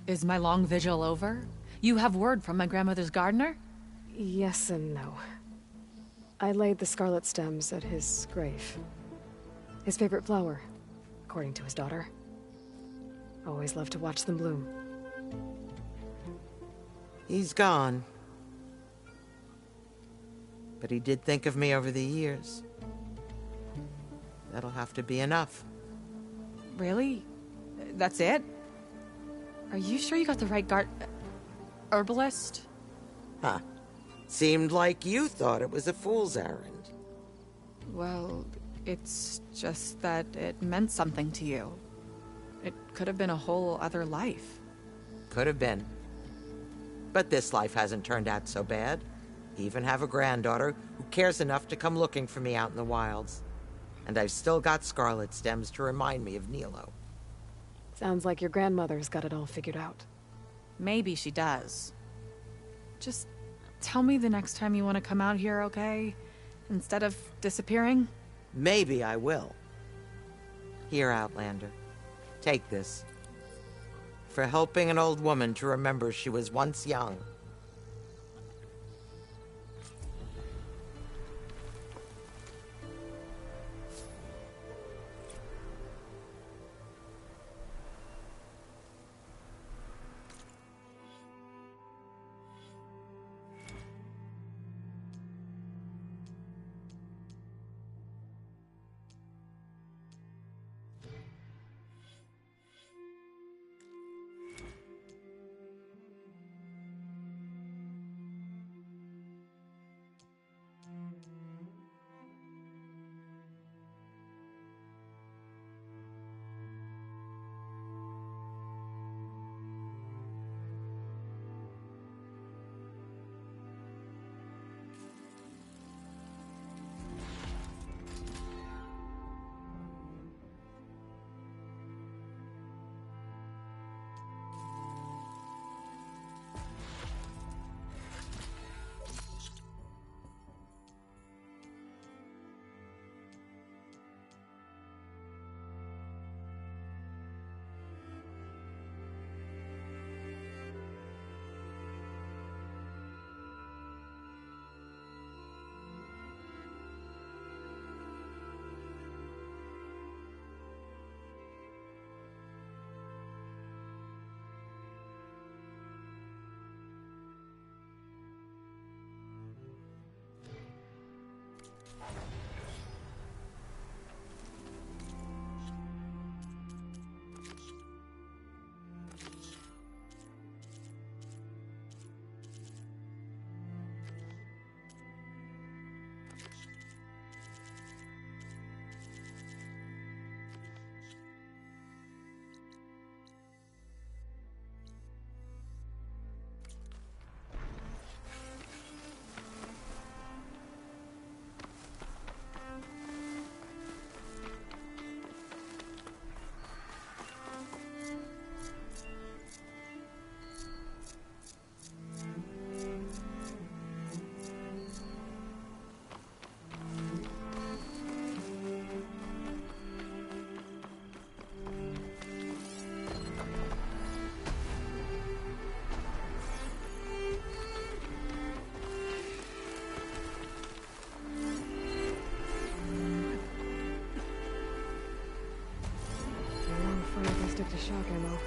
Is my long vigil over? You have word from my grandmother's gardener? Yes and no. I laid the scarlet stems at his grave. His favorite flower, according to his daughter. Always loved to watch them bloom. He's gone. But he did think of me over the years. That'll have to be enough. Really? That's it? Are you sure you got the right herbalist? Huh. Seemed like you thought it was a fool's errand. Well, it's just that it meant something to you. It could have been a whole other life. Could have been. But this life hasn't turned out so bad. I even have a granddaughter who cares enough to come looking for me out in the wilds. And I've still got scarlet stems to remind me of Nilo. Sounds like your grandmother's got it all figured out. Maybe she does. Just tell me the next time you want to come out here, okay? Instead of disappearing? Maybe I will. Here, Outlander. Take this. For helping an old woman to remember she was once young. Stick to shock ammo.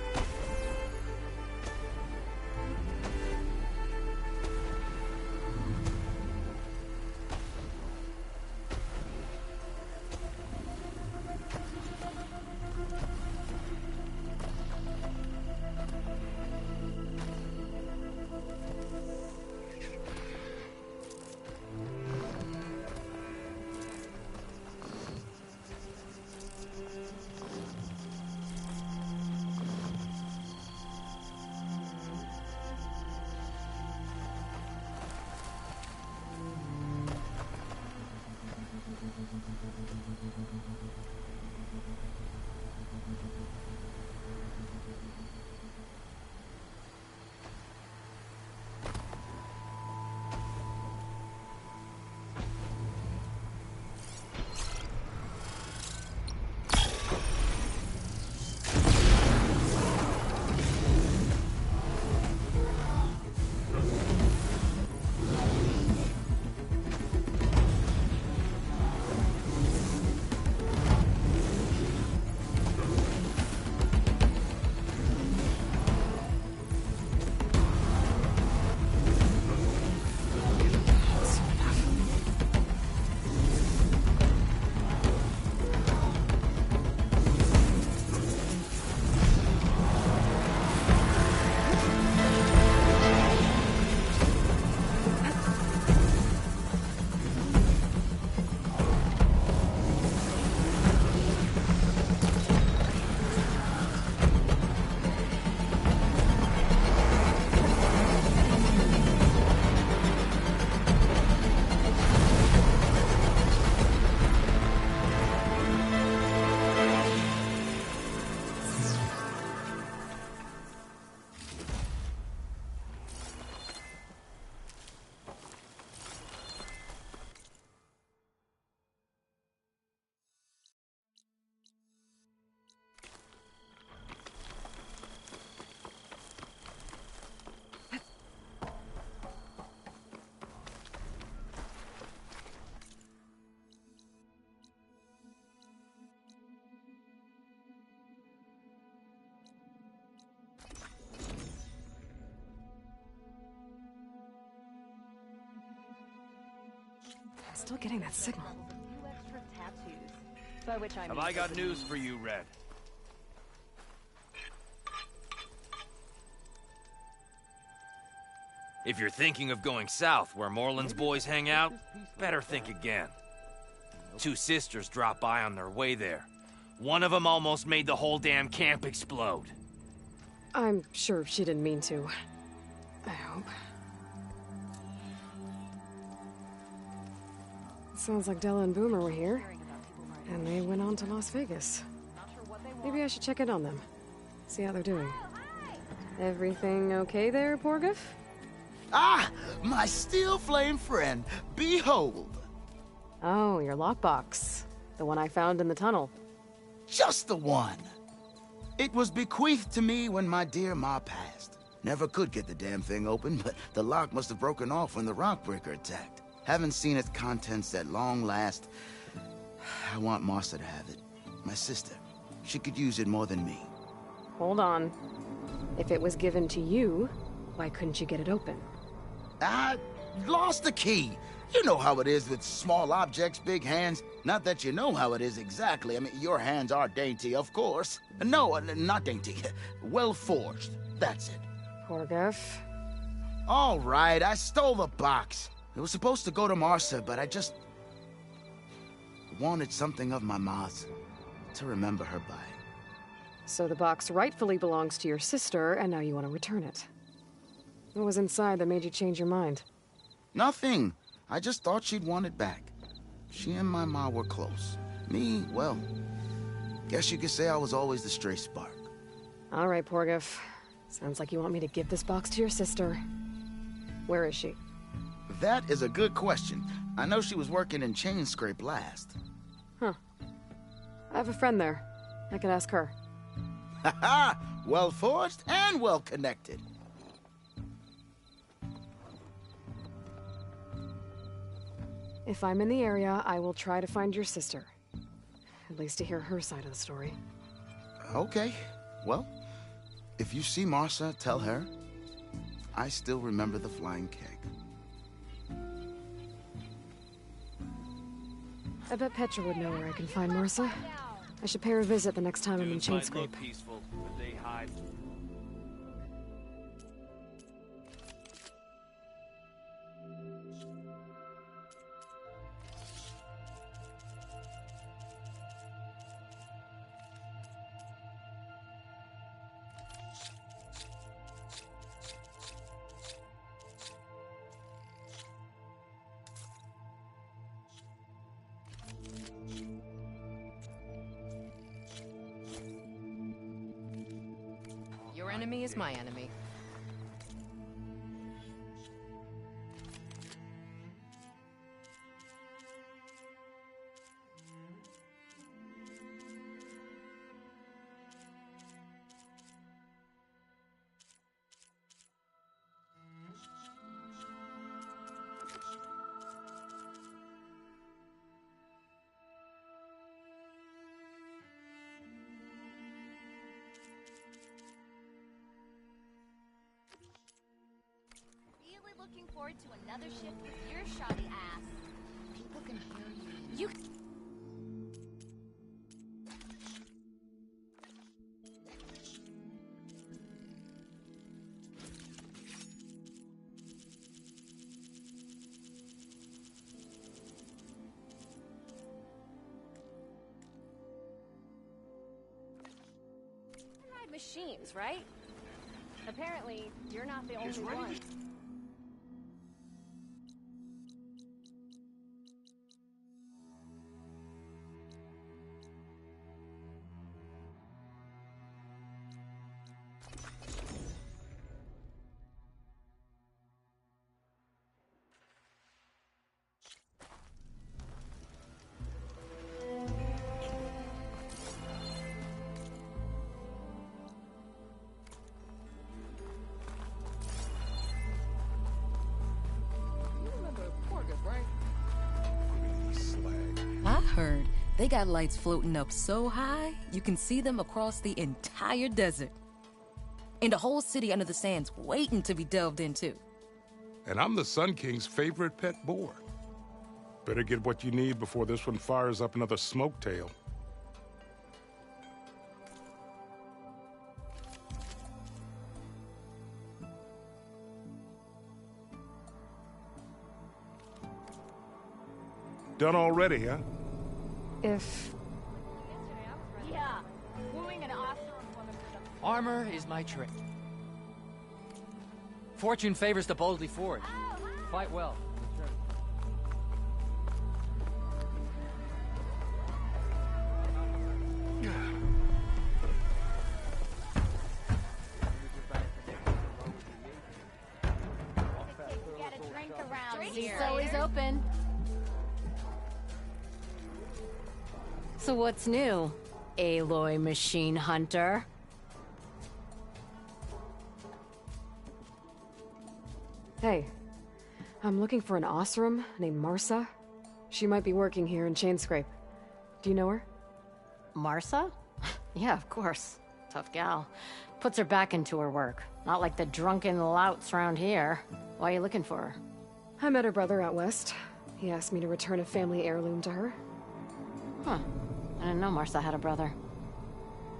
Still getting that signal. Few extra tattoos. By which I mean... Have I got news for you, Red? If you're thinking of going south where Moreland's boys hang out, better think again. 2 sisters dropped by on their way there. One of them almost made the whole damn camp explode. I'm sure she didn't mean to. I hope. Sounds like Della and Boomer were here. And they went on to Las Vegas. Maybe I should check in on them. See how they're doing. Everything okay there, Porgif? Ah! My steel flame friend, behold! Oh, your lockbox. The one I found in the tunnel. Just the one. It was bequeathed to me when my dear ma passed. Never could get the damn thing open, but the lock must have broken off when the rockbreaker attacked. Haven't seen its contents at long last. I want Martha to have it. My sister. She could use it more than me. Hold on. If it was given to you, why couldn't you get it open? I lost the key. You know how it is with small objects, big hands. Not that you know how it is exactly. I mean, your hands are dainty, of course. No, not dainty. Well forged. That's it. Porgif. All right, I stole the box. It was supposed to go to Martha, but I just wanted something of my ma's to remember her by. So the box rightfully belongs to your sister, and now you want to return it. What was inside that made you change your mind? Nothing. I just thought she'd want it back. She and my ma were close. Me, well, guess you could say I was always the stray spark. All right, Porgif. Sounds like you want me to give this box to your sister. Where is she? That is a good question. I know she was working in Chain Scrape last. Huh. I have a friend there. I could ask her. Ha-ha! Well forged and well connected. If I'm in the area, I will try to find your sister. At least to hear her side of the story. Okay. Well, if you see Martha, tell her I still remember the flying keg. I bet Petra would know where I can find Martha. I should pay her a visit the next time I'm in Chain Scrape. Peaceful, but they hide. Your enemy is my enemy. Looking forward to another shift with your shoddy ass. People can hear you. You ride machines, right? Apparently, you're not the only one. I heard they got lights floating up so high, you can see them across the entire desert. And a whole city under the sands waiting to be delved into. And I'm the Sun King's favorite pet boar. Better get what you need before this one fires up another smoke tail. Done already, huh? If... Yeah. Wooing an Oseram woman for the... Armor is my trick. Fortune favors the boldly forward. Fight well. Get a drink around Drink's here. always open. So what's new, Aloy Machine Hunter? Hey, I'm looking for an Oseram named Marsa. She might be working here in Chainscrape. Do you know her? Marsa? Yeah, of course. Tough gal. Puts her back into her work. Not like the drunken louts around here. Why are you looking for her? I met her brother out west. He asked me to return a family heirloom to her. Huh. I didn't know Marsa had a brother.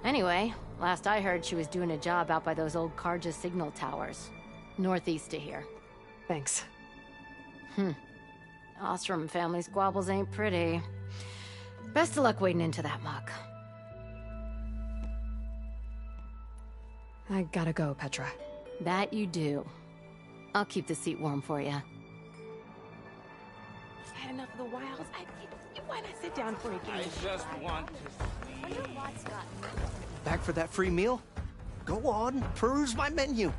Anyway, last I heard she was doing a job out by those old Karja signal towers. Northeast of here. Thanks. Ostrom family squabbles ain't pretty. Best of luck wading into that muck. I gotta go, Petra. That you do. I'll keep the seat warm for you. Had enough of the wilds. Why not sit down for a game? I just want to Wonder what's got Back for that free meal? Go on, peruse my menu.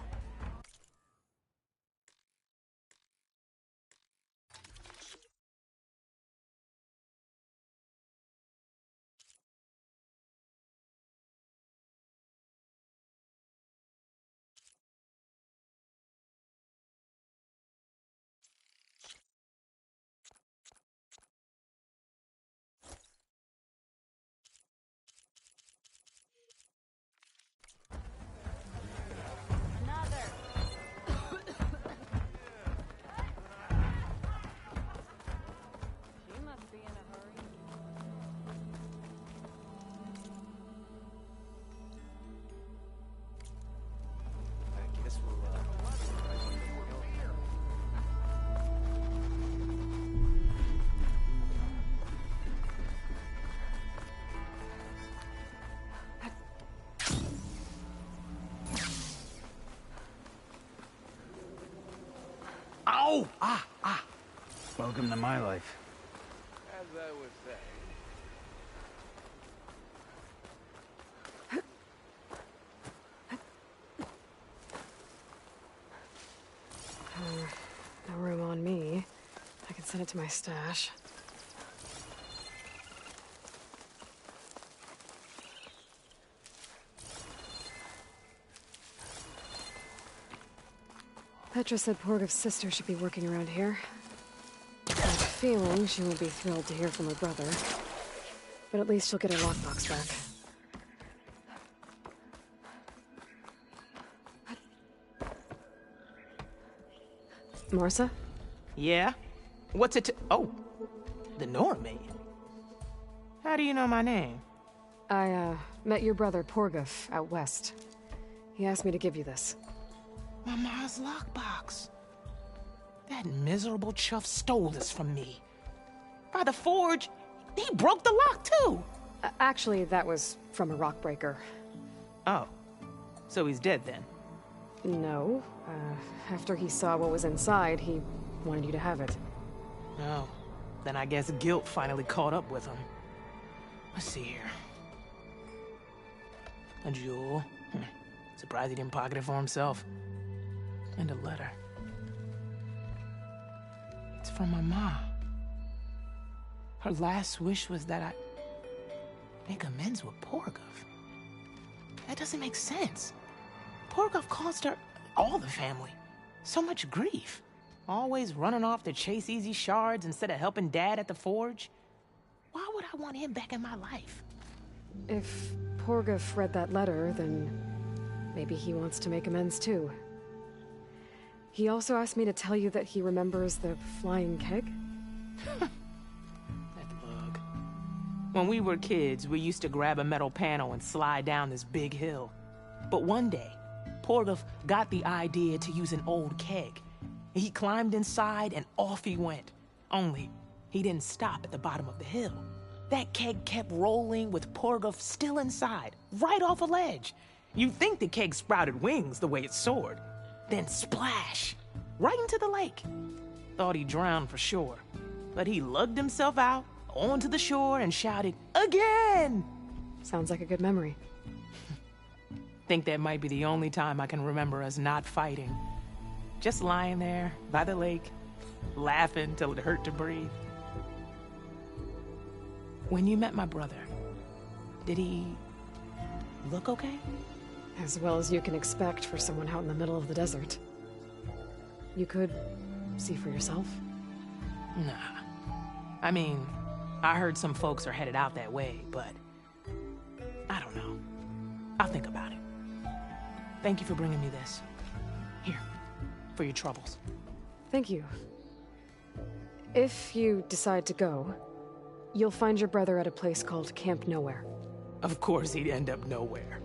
Ow! Ah! Welcome to my life. As I was saying. No room on me. I can send it to my stash. Petra said Porgov's sister should be working around here. I have a feeling she won't be thrilled to hear from her brother. But at least she'll get her lockbox back. Marsa? Yeah? What's it Oh, the Nora maid. How do you know my name? I, met your brother Porgov out west. He asked me to give you this. My ma's lockbox. That miserable chuff stole this from me. By the forge, he broke the lock too. Actually, that was from a rock breaker. Oh, so he's dead then? No. After he saw what was inside, he wanted you to have it. Oh, then I guess guilt finally caught up with him. Let's see here. A jewel. Surprised he didn't pocket it for himself. And a letter. It's from my mom. Her last wish was that I make amends with Porgov. That doesn't make sense. Porgov caused her, all the family, so much grief. Always running off to chase easy shards instead of helping Dad at the forge. Why would I want him back in my life? If Porgov read that letter, then maybe he wants to make amends too. He also asked me to tell you that he remembers the flying keg. When we were kids, we used to grab a metal panel and slide down this big hill. But one day, Porgov got the idea to use an old keg. He climbed inside and off he went. Only, he didn't stop at the bottom of the hill. That keg kept rolling with Porgov still inside, right off a ledge. You'd think the keg sprouted wings the way it soared. Then splash! Right into the lake. Thought he drowned for sure. But he lugged himself out, onto the shore, and shouted, "Again!" Sounds like a good memory. Think that might be the only time I can remember us not fighting. Just lying there, by the lake, laughing till it hurt to breathe. When you met my brother, did he look okay? As well as you can expect for someone out in the middle of the desert. You could see for yourself. Nah. I mean, I heard some folks are headed out that way, but I don't know. I'll think about it. Thank you for bringing me this. Here, for your troubles. Thank you. If you decide to go, you'll find your brother at a place called Camp Nowhere. Of course he'd end up nowhere.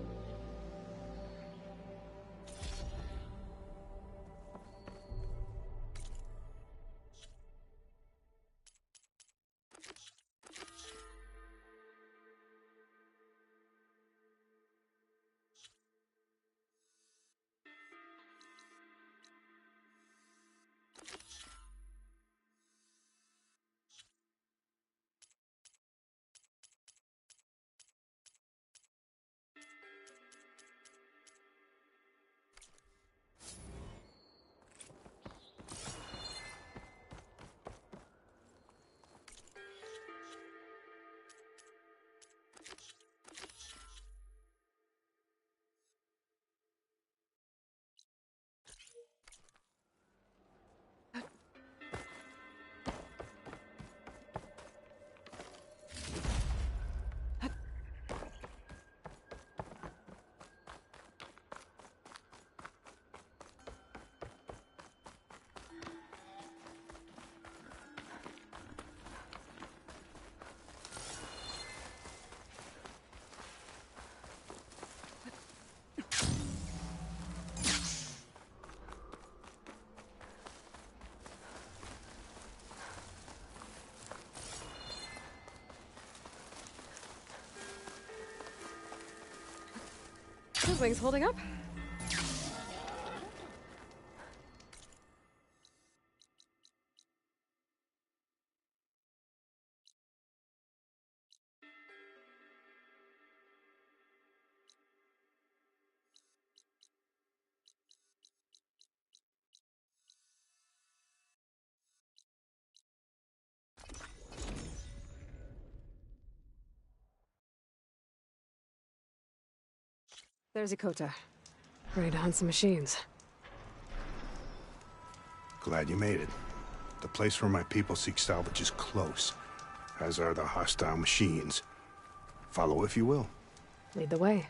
Those wings holding up? There's Ikota, ready to hunt some machines. Glad you made it. The place where my people seek salvage is close, as are the hostile machines. Follow if you will. Lead the way.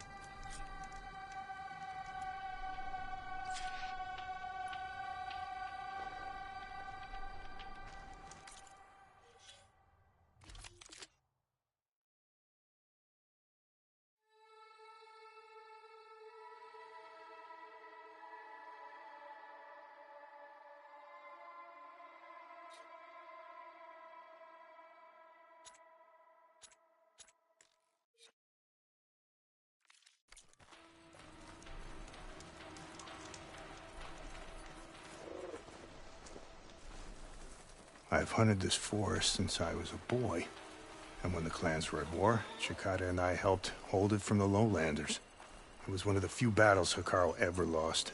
I've hunted this forest since I was a boy. And when the clans were at war, Chikata and I helped hold it from the lowlanders. It was one of the few battles Hikaru ever lost.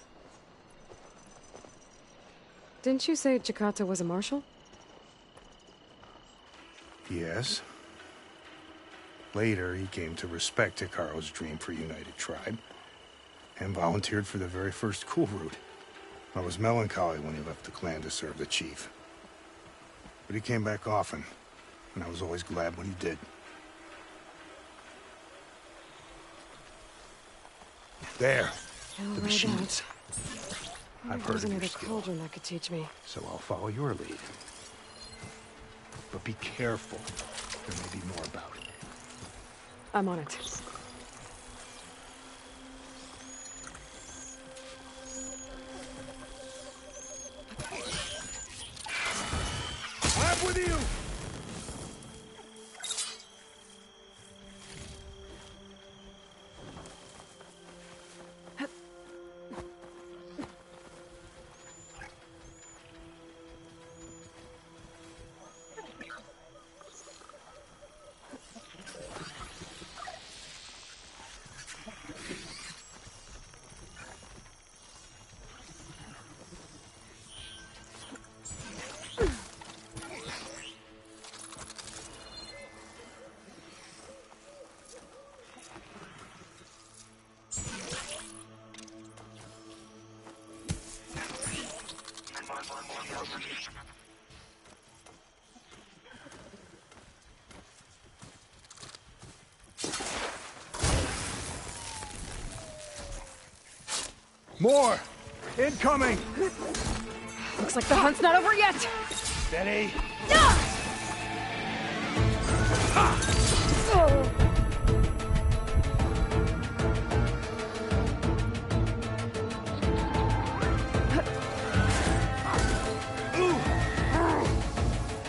Didn't you say Chikata was a marshal? Yes. Later, he came to respect Hikaru's dream for a united tribe, and volunteered for the very first cool route. I was melancholy when he left the clan to serve the chief. But he came back often, and I was always glad when he did. There, the machines. I've heard of your skill, cauldron that could teach me. so I'll follow your lead. But be careful. There may be more about. I'm on it. I'm with you! More! Incoming! Looks like the hunt's not over yet! Steady!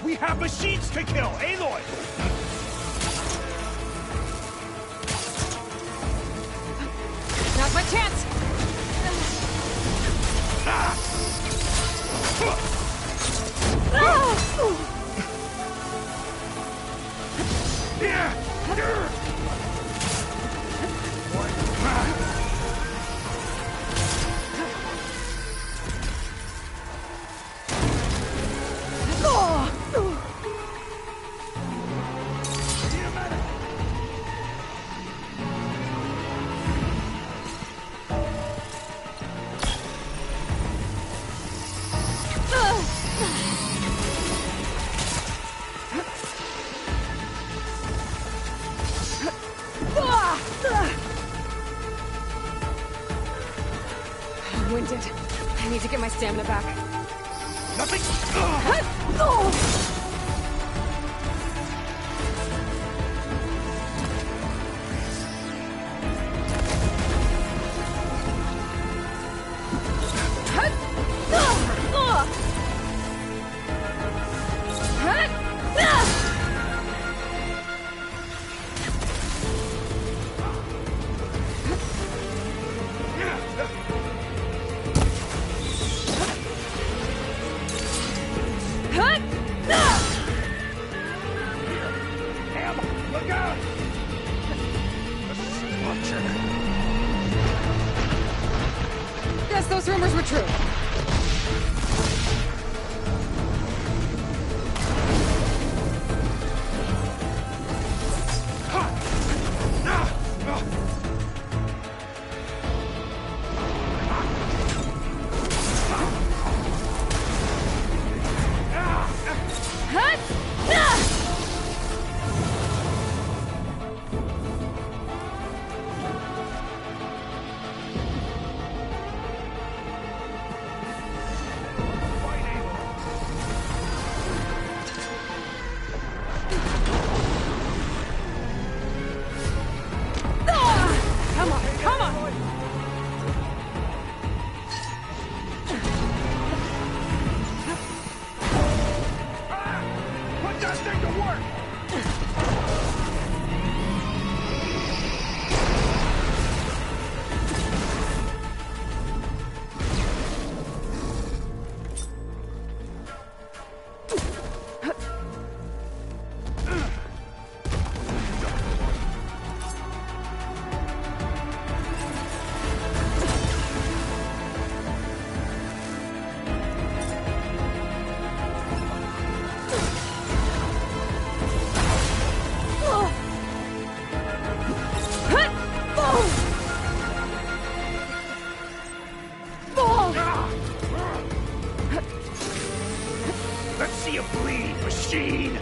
We have machines to kill, Aloy! Now's my chance! I'm winded. I need to get my stamina back. Nothing! Look out! Guess those rumors were true. Let's see you bleed, machine!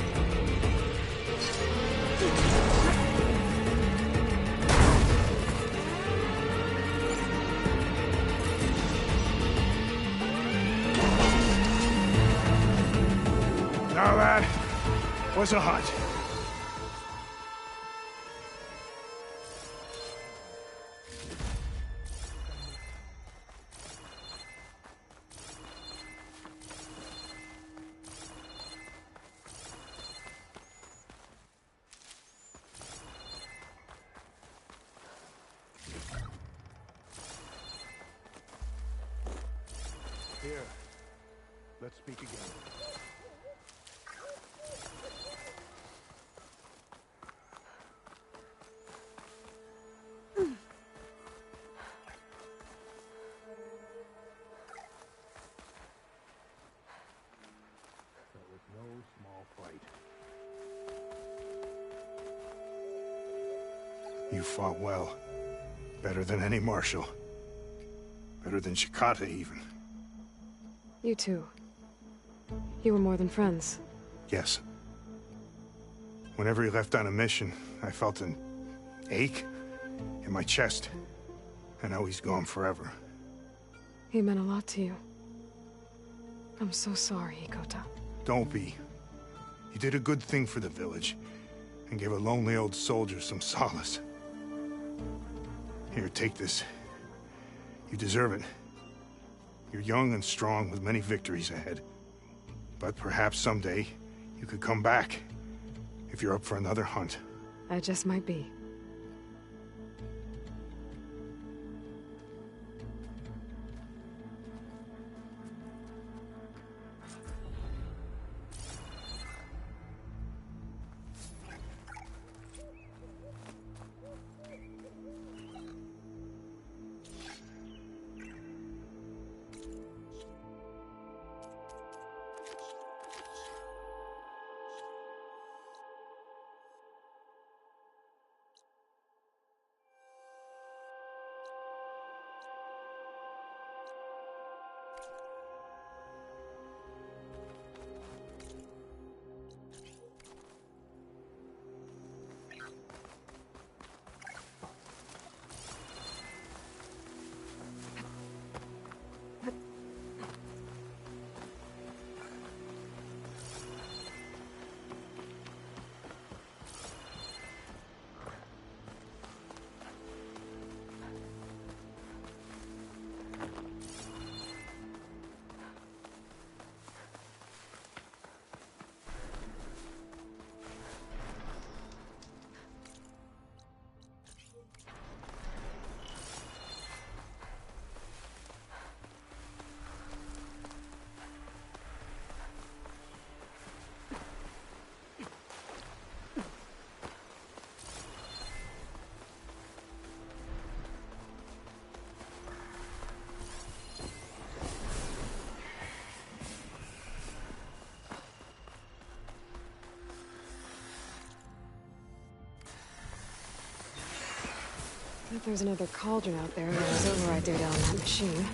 Now that was a hunt. Here, let's speak again. That was no small fight. You fought well. Better than any marshal. Better than Shikata, even. You too. You were more than friends. Yes. Whenever he left on a mission, I felt an ache in my chest. I know he's gone forever. He meant a lot to you. I'm so sorry, Hikota. Don't be. You did a good thing for the village, and gave a lonely old soldier some solace. Here, take this. You deserve it. You're young and strong with many victories ahead. But perhaps someday, you could come back, if you're up for another hunt. I just might be. If there's another cauldron out there, there's override data on that machine.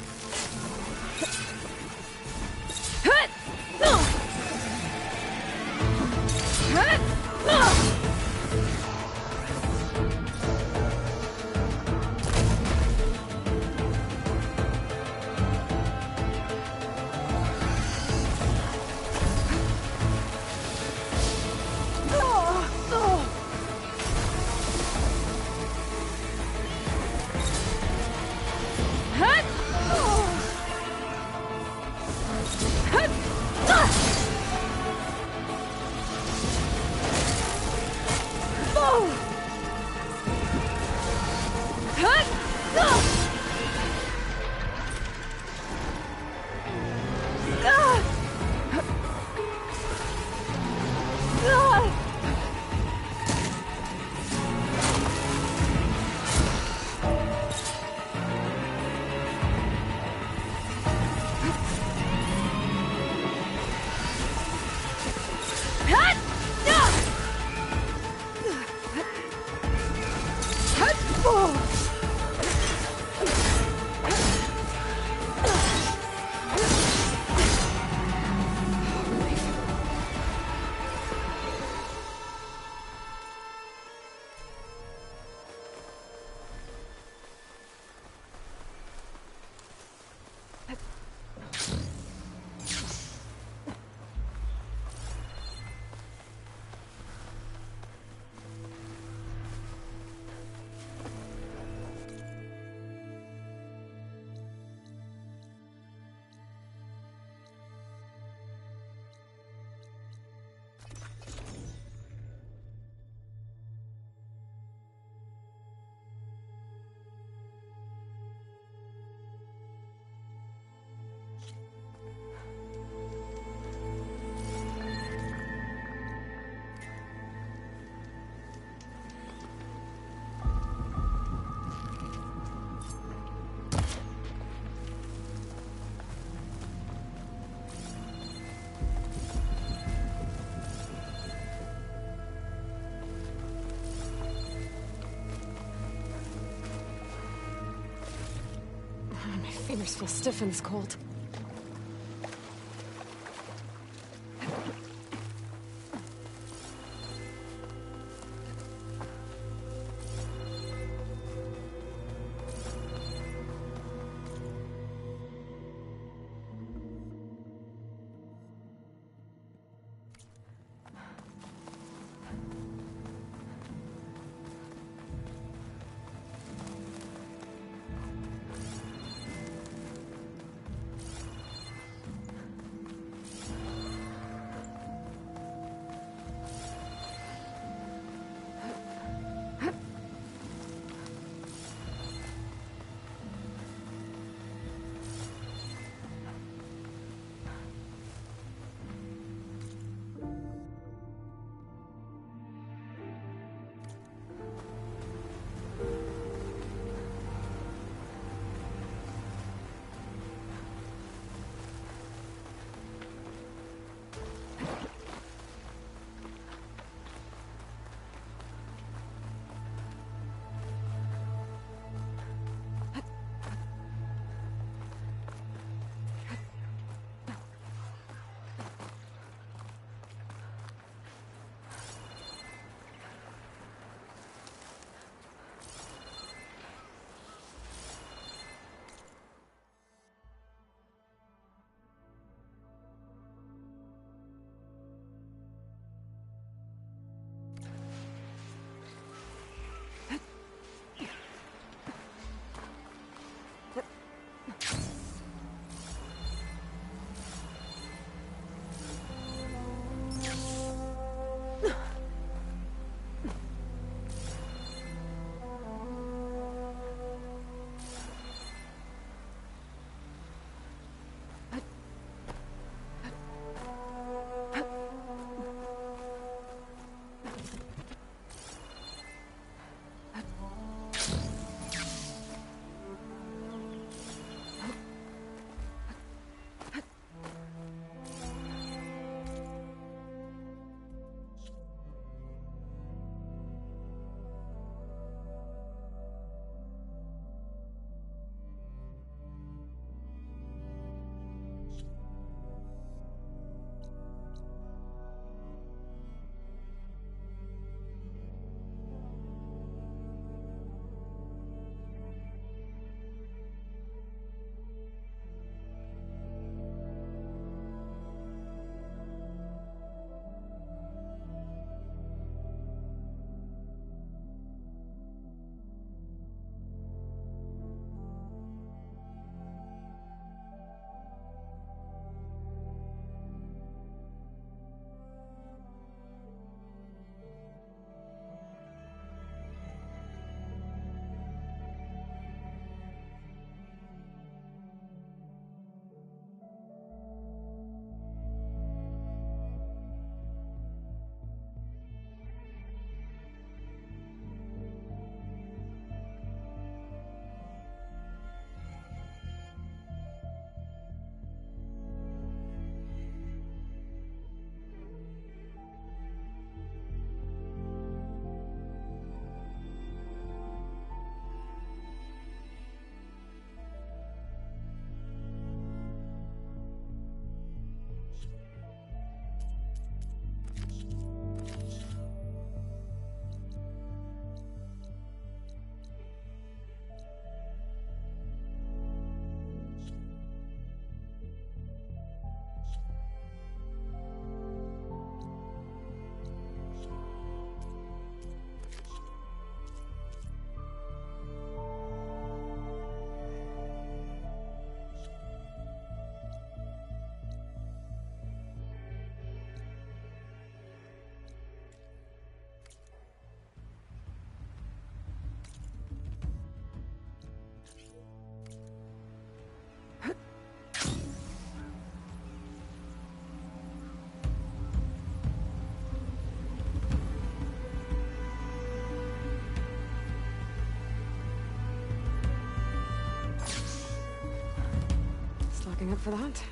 Fingers feel stiff in this cold. Stocking up for the hunt.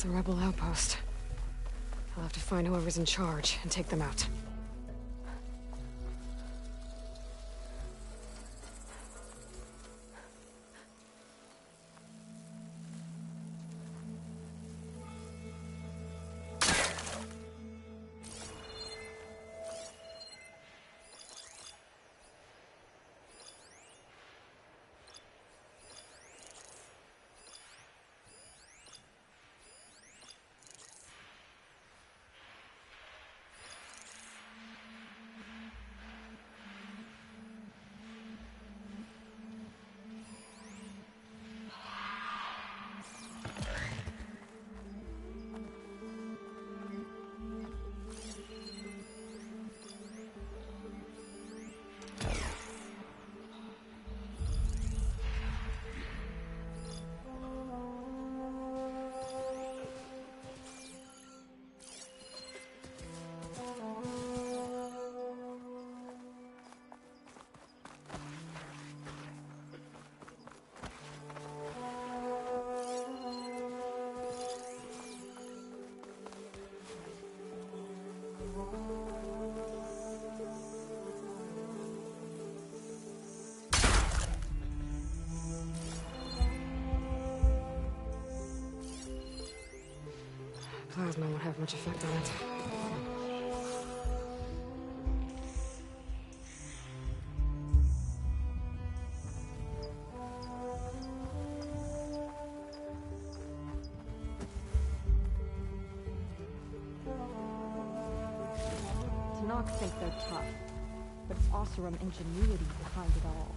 It's a rebel outpost. I'll have to find whoever's in charge and take them out. Plasma won't have much effect on it. Tanakh think they're tough, but it's Oseram ingenuity behind it all.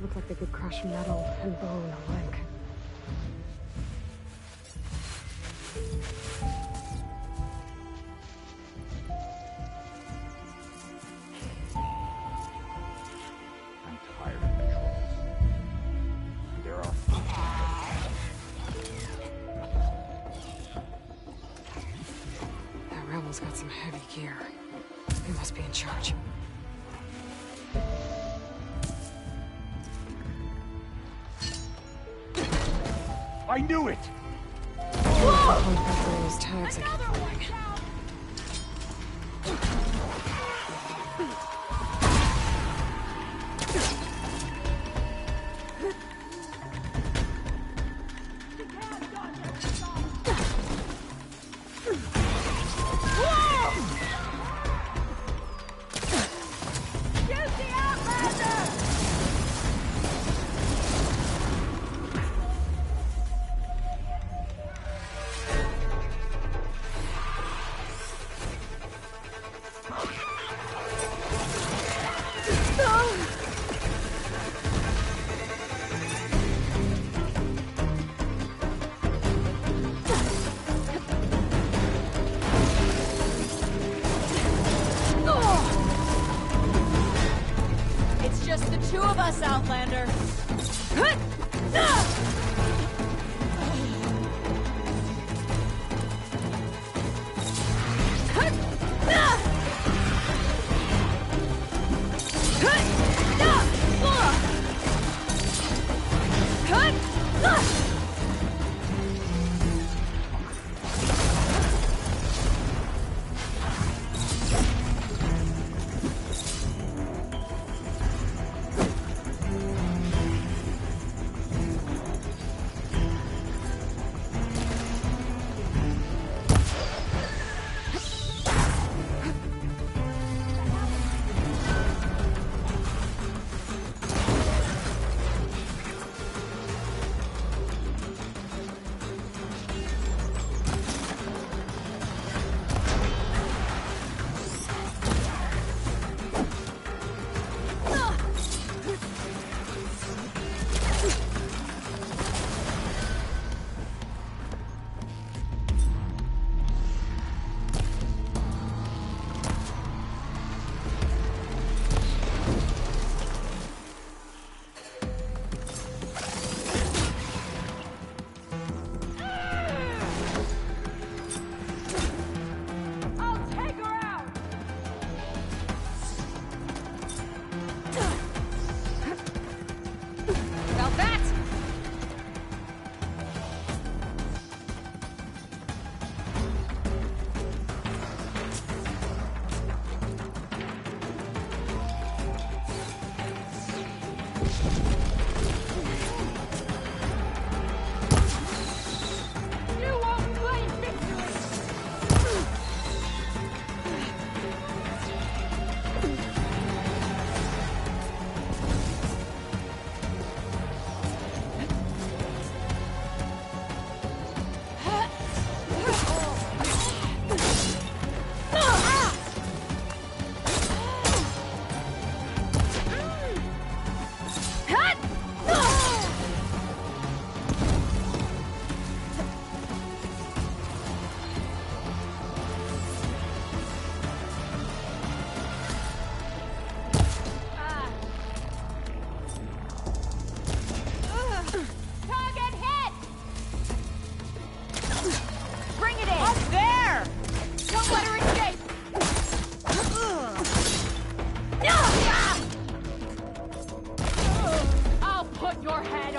Look like they could crush metal and bone alike. I'm tired of the trolls. There are That rebel's got some heavy gear. They must be in charge. I knew it! Whoa! Those tags I keep finding. Outlander.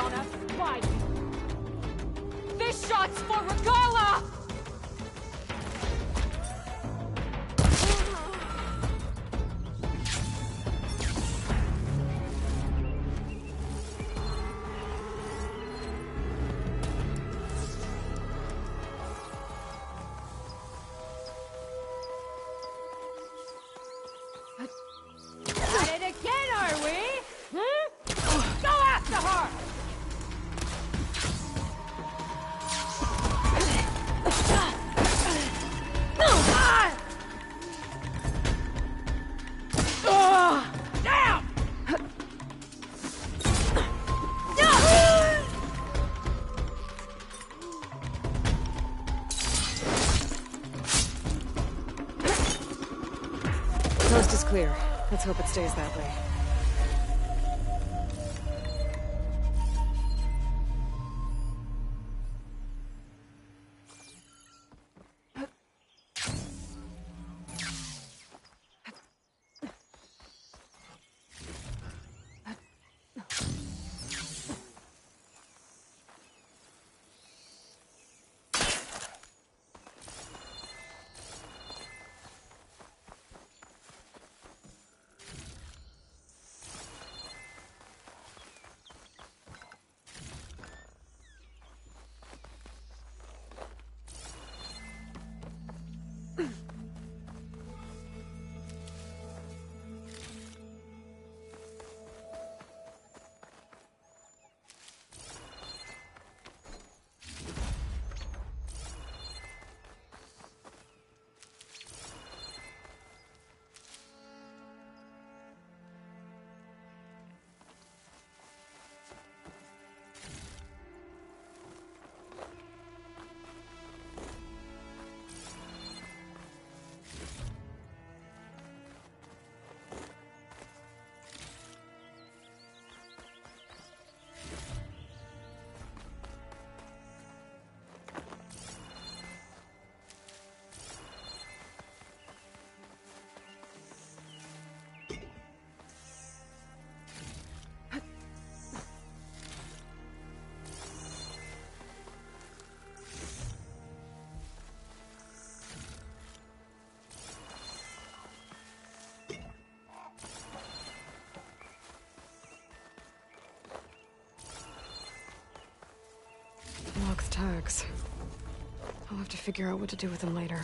on us. Why? This shot's for Regala! At it again, are we? Hmm? Go after her! Down! Coast is clear. Let's hope it stays that way. Lock's tags. I'll have to figure out what to do with them later.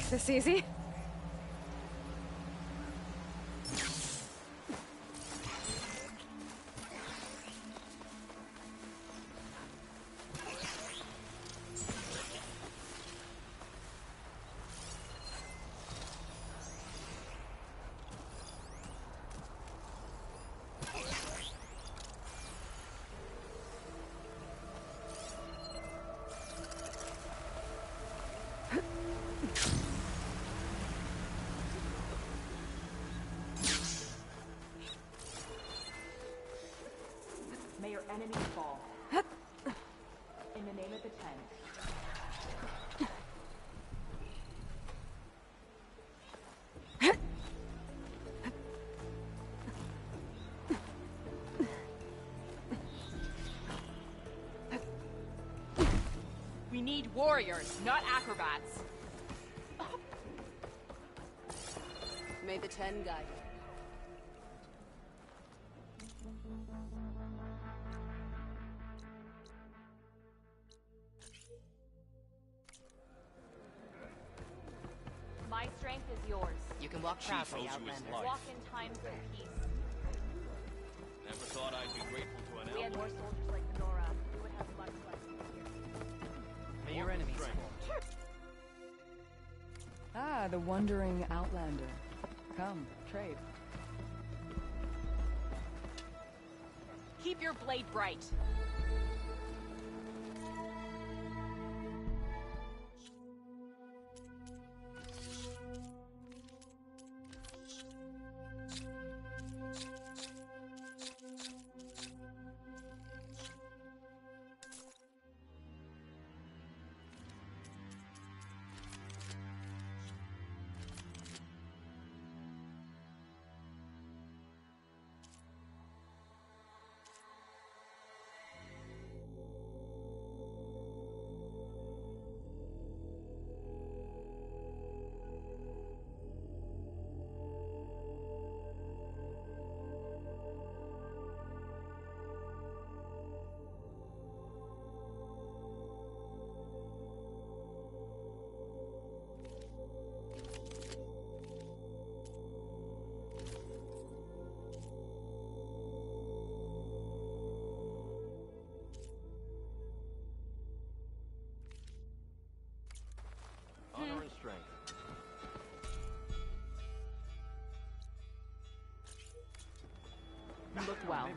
This easy? Enemies fall. In the name of the Ten. We need warriors, not acrobats. May the Ten guide you. My strength is yours. You can walk Chief proudly, owes you his Outlander. life. Walk in times of peace. Never thought I'd be grateful to an We had elder. more soldiers like Nora. We would have much less here. May your enemies fall. Ah, the wandering Outlander. Come, trade. Keep your blade bright. Honor and strength. You look well.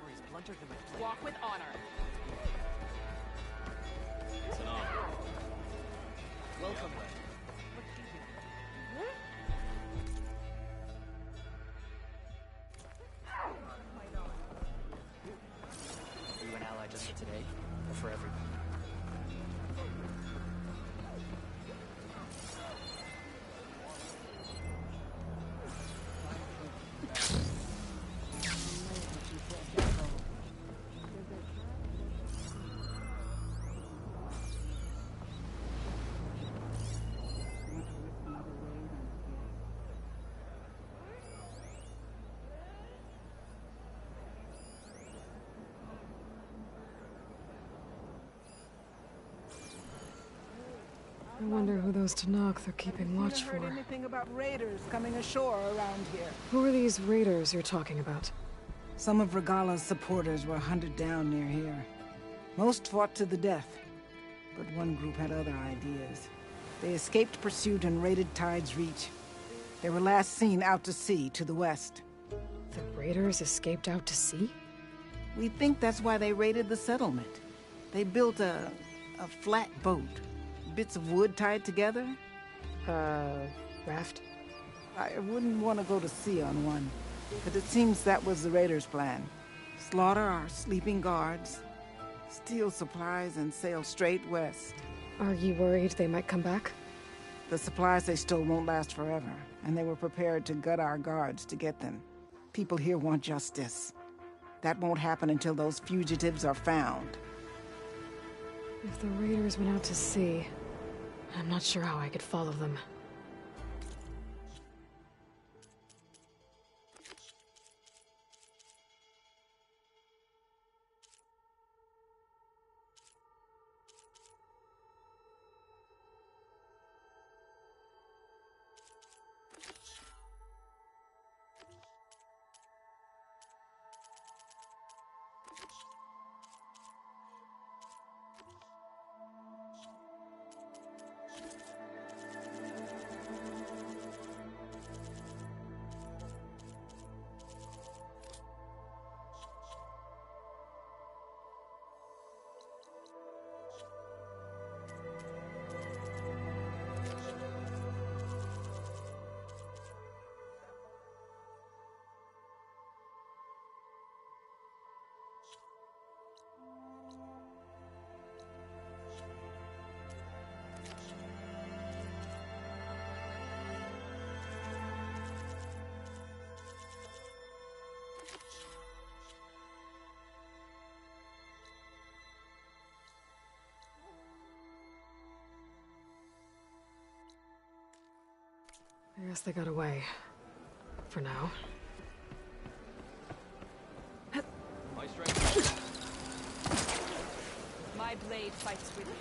Walk with honor. It's an honor. Welcome. Are you an ally just for today, or for everyone? I wonder who those Tanakh are keeping watch Heard for. anything about raiders coming ashore around here? Who are these raiders you're talking about? Some of Regala's supporters were hunted down near here. Most fought to the death, but one group had other ideas. They escaped pursuit and raided Tide's Reach. They were last seen out to sea to the west. The raiders escaped out to sea? We think that's why they raided the settlement. They built a flat boat. Bits of wood tied together. Raft? I wouldn't want to go to sea on one, but it seems that was the raiders' plan. Slaughter our sleeping guards, steal supplies, and sail straight west. Are you worried they might come back? The supplies they stole won't last forever, and they were prepared to gut our guards to get them. People here want justice. That won't happen until those fugitives are found. If the raiders went out to sea, I'm not sure how I could follow them. I guess they got away. For now. My blade fights with you.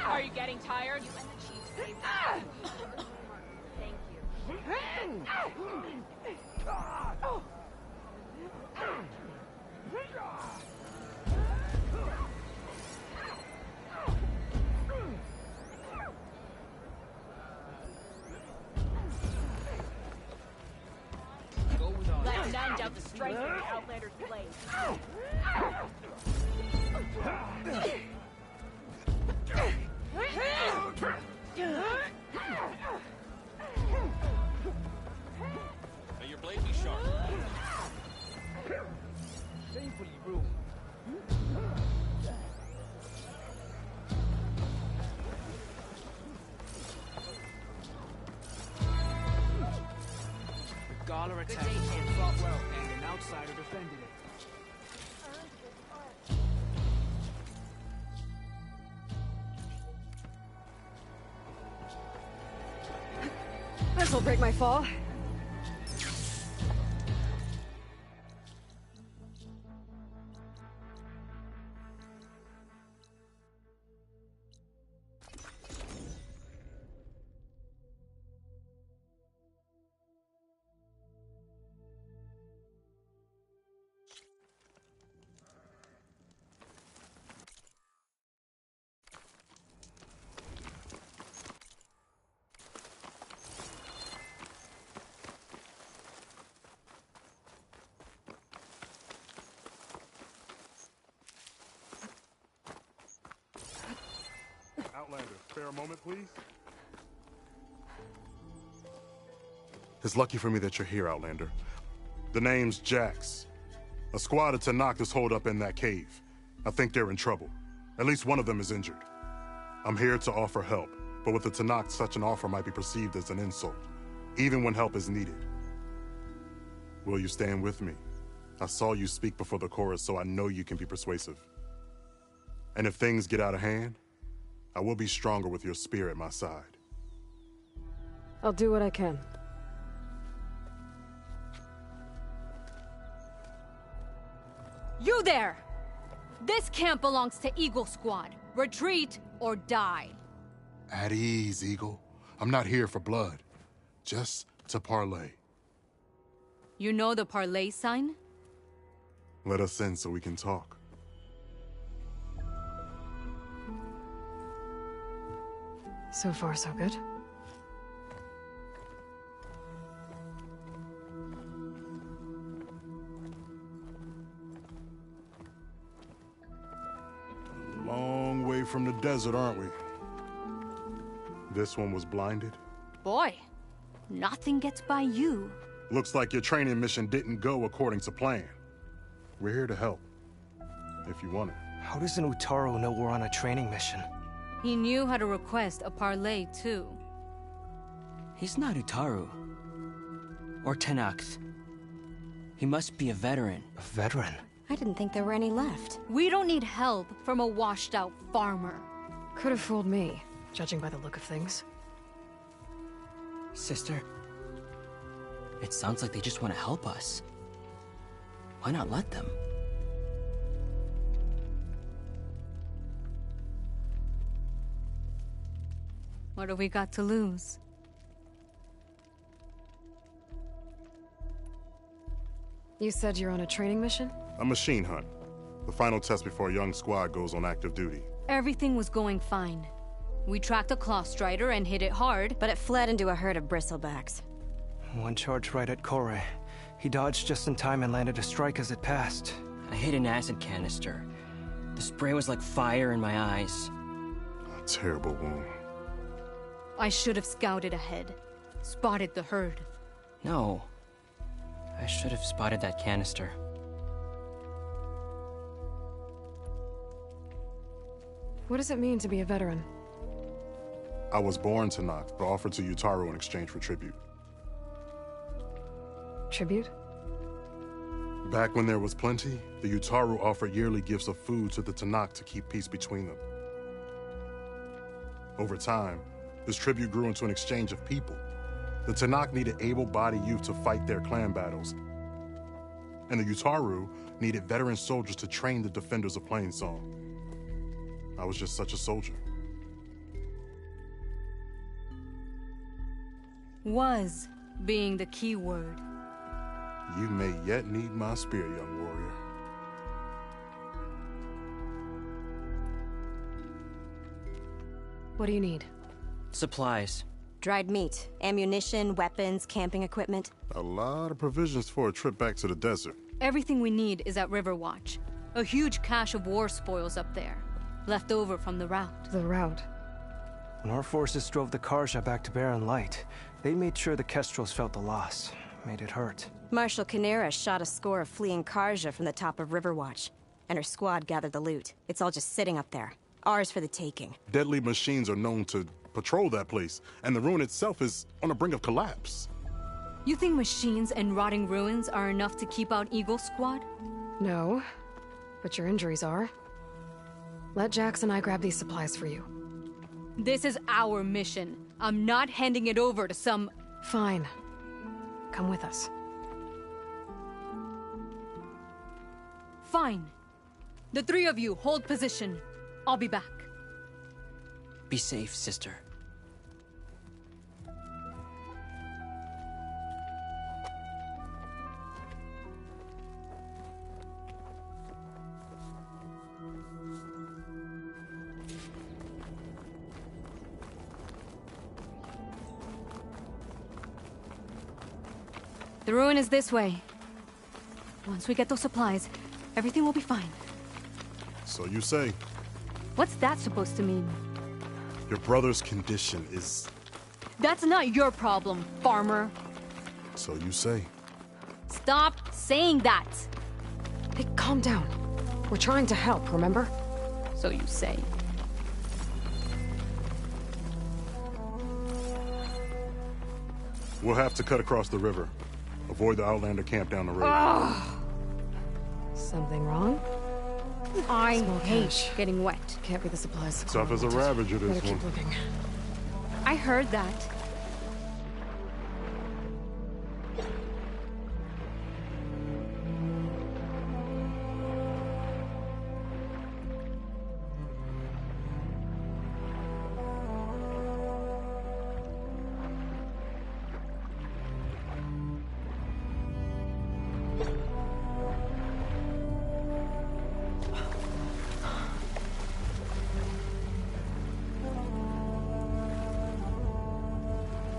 Are you getting tired? You and the chief saved us. Thank Let none doubt the strength of the Outlander's blade. May your blade be sharp. Shamefully rude. The Gala attacked and fought well, and an outsider defended it. This'll break my fall. Outlander, spare a moment, please? It's lucky for me that you're here, Outlander. The name's Jax. A squad of Tanakh is holed up in that cave. I think they're in trouble. At least one of them is injured. I'm here to offer help, but with the Tanakh, such an offer might be perceived as an insult, even when help is needed. Will you stand with me? I saw you speak before the chorus, so I know you can be persuasive. And if things get out of hand, I will be stronger with your spear at my side. I'll do what I can. You there! This camp belongs to Eagle Squad. Retreat or die. At ease, Eagle. I'm not here for blood. Just to parlay. You know the parlay sign? Let us in so we can talk. So far, so good. Long way from the desert, aren't we? This one was blinded? Boy, nothing gets by you. Looks like your training mission didn't go according to plan. We're here to help, if you want it. How does an Utaru know we're on a training mission? He knew how to request a parlay, too. He's not Utaru. Or Tenakth. He must be a veteran. A veteran? I didn't think there were any left. We don't need help from a washed-out farmer. Could have fooled me, judging by the look of things. Sister, it sounds like they just want to help us. Why not let them? What have we got to lose? You said you're on a training mission? A machine hunt. The final test before a young squad goes on active duty. Everything was going fine. We tracked a claw strider and hit it hard, but it fled into a herd of bristlebacks. One charged right at Kore. He dodged just in time and landed a strike as it passed. I hit an acid canister. The spray was like fire in my eyes. A terrible wound. I should have scouted ahead. Spotted the herd. No. I should have spotted that canister. What does it mean to be a veteran? I was born to Noct, but offered to Yutaru in exchange for tribute. Tribute? Back when there was plenty, the Yutaru offered yearly gifts of food to the Tenakth to keep peace between them. Over time, this tribute grew into an exchange of people. The Tenakth needed able-bodied youth to fight their clan battles, and the Yutaru needed veteran soldiers to train the defenders of Plainsong. I was just such a soldier. Was being the key word. You may yet need my spear, young warrior. What do you need? Supplies. Dried meat, ammunition, weapons, camping equipment. A lot of provisions for a trip back to the desert. Everything we need is at Riverwatch. A huge cache of war spoils up there, left over from the rout. The rout? When our forces drove the Karja back to Barren Light, they made sure the Kestrels felt the loss. Made it hurt. Marshal Canera shot a score of fleeing Karja from the top of Riverwatch, and her squad gathered the loot. It's all just sitting up there. Ours for the taking. Deadly machines are known to patrol that place, and the ruin itself is on the brink of collapse. You think machines and rotting ruins are enough to keep out Eagle Squad? No, but your injuries are. Let Jax and I grab these supplies for you. This is our mission. I'm not handing it over to some... Fine. Come with us. Fine. The three of you hold position. I'll be back. Be safe, sister. The ruin is this way. Once we get those supplies, everything will be fine. So you say. What's that supposed to mean? Your brother's condition is... That's not your problem, farmer. So you say. Stop saying that! Hey, calm down. We're trying to help, remember? So you say. We'll have to cut across the river. Avoid the Outlander camp down the road. Ugh. Something wrong? I Small hate cache. getting wet. Can't be the supplies. Tough as a ravager, this Better one. keep looking. I heard that.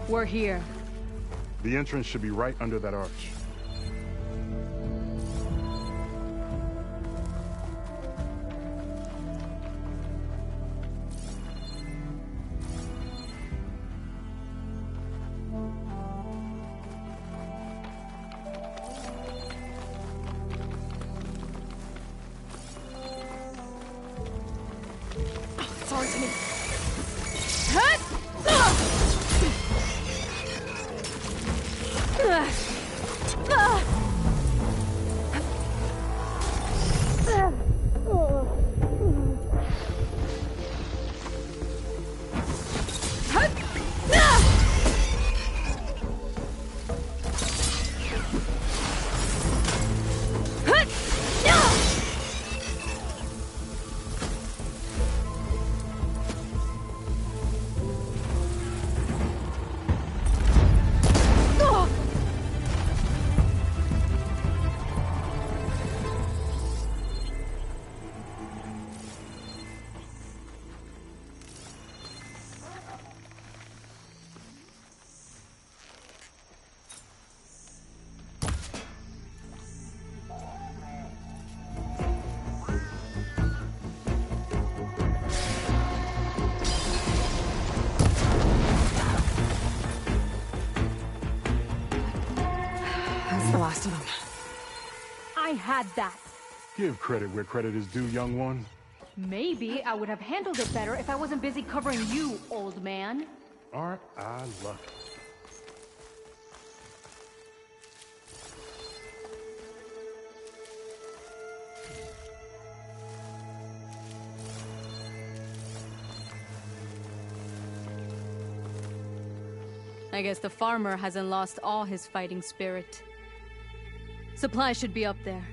We're here. The entrance should be right under that arch. It's hard to me. That's the last of them. I had that. Give credit where credit is due, young one. Maybe I would have handled it better if I wasn't busy covering you, old man. Aren't I lucky? I guess the farmer hasn't lost all his fighting spirit. Supplies should be up there.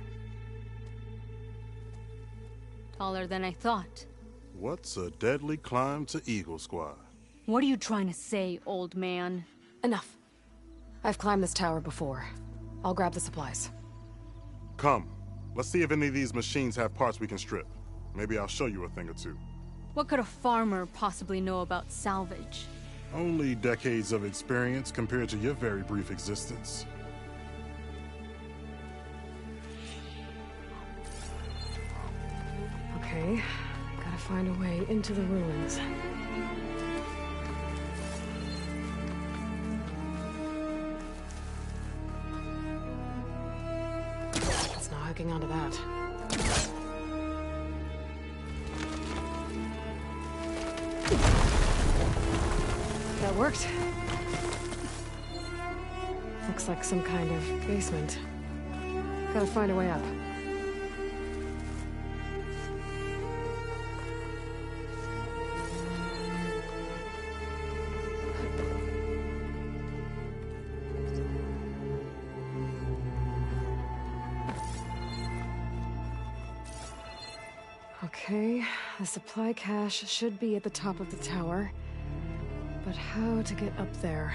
Taller than I thought. What's a deadly climb to Eagle Squad? What are you trying to say, old man? Enough. I've climbed this tower before. I'll grab the supplies. Come. Let's see if any of these machines have parts we can strip. Maybe I'll show you a thing or two. What could a farmer possibly know about salvage? Only decades of experience compared to your very brief existence. Okay, gotta find a way into the ruins. It's not hooking onto that. That worked. Looks like some kind of basement. Gotta find a way up. Okay, the supply cache should be at the top of the tower. But how to get up there?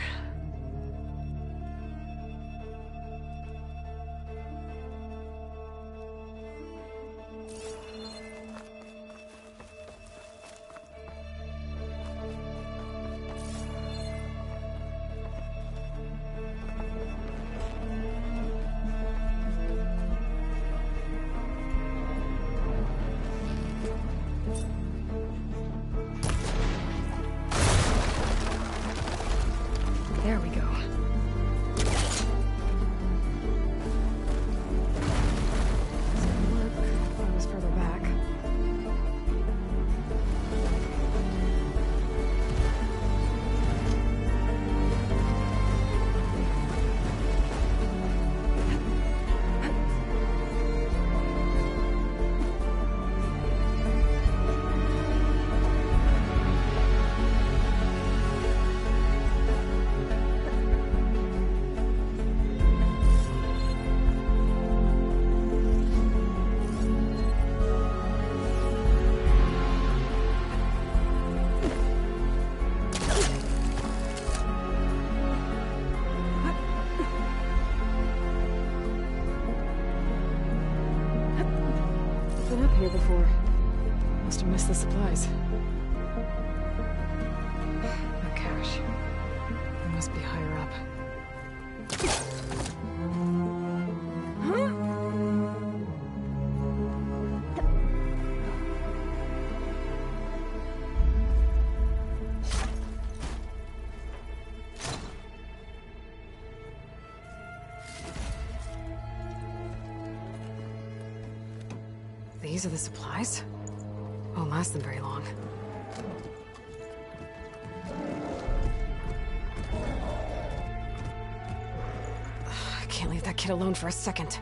There we go. This could work if I was further back. Been up here before. Must have missed the supplies. The cache. It must be higher up. These are the supplies? Won't last them very long. I can't leave that kid alone for a second.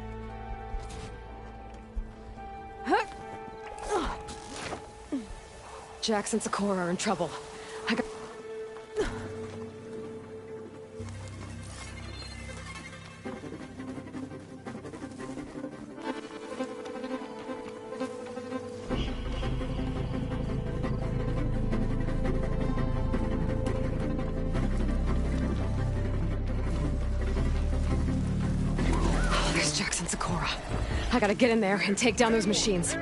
Jax and Sakura are in trouble. I got... There's Jax and Sakura. I gotta get in there and take down those machines.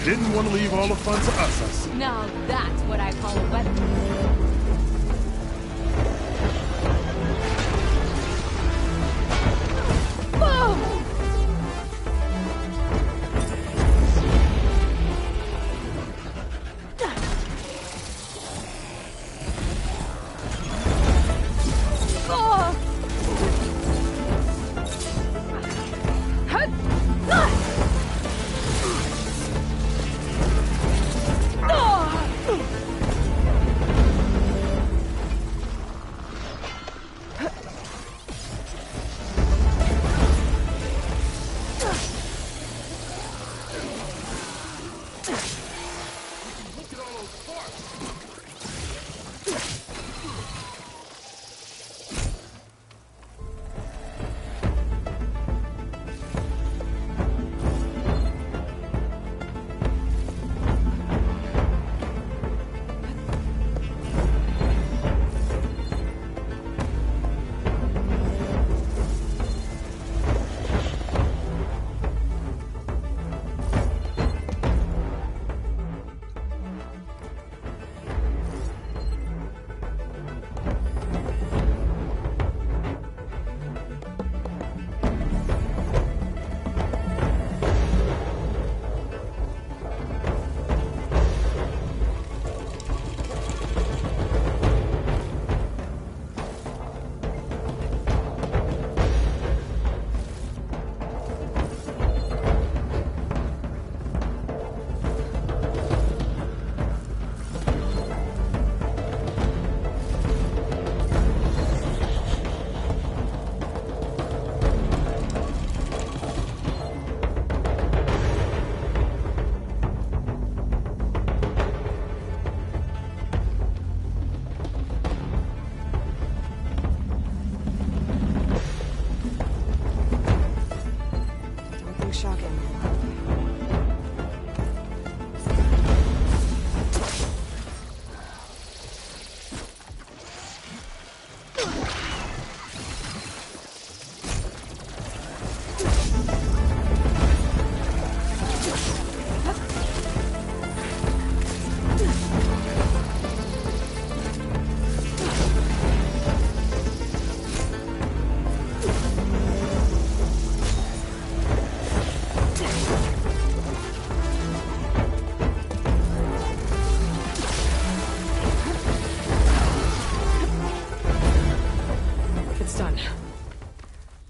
Didn't want to leave all the fun to us, I see. Now that's what I call a weapon.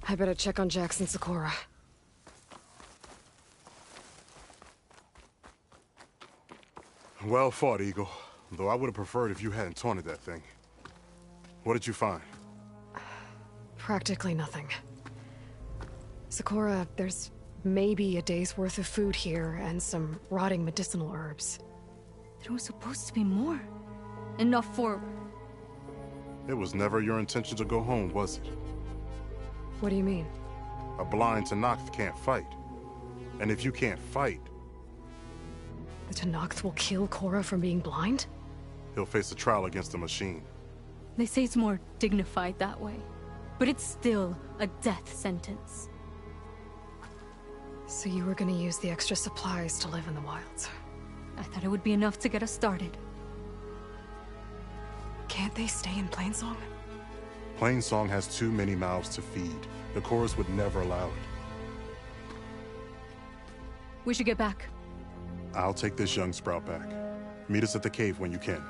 I better check on Jax and Sakura. Well fought, Eagle. Though I would have preferred if you hadn't taunted that thing. What did you find? Practically nothing. Sakura, there's maybe a day's worth of food here and some rotting medicinal herbs. There was supposed to be more. Enough for... It was never your intention to go home, was it? What do you mean? A blind Tenakth can't fight. And if you can't fight... The Tenakth will kill Korra from being blind? He'll face a trial against the machine. They say it's more dignified that way. But it's still a death sentence. So you were gonna use the extra supplies to live in the wilds? I thought it would be enough to get us started. Can't they stay in Plainsong? Plainsong has too many mouths to feed. The chorus would never allow it. We should get back. I'll take this young sprout back. Meet us at the cave when you can.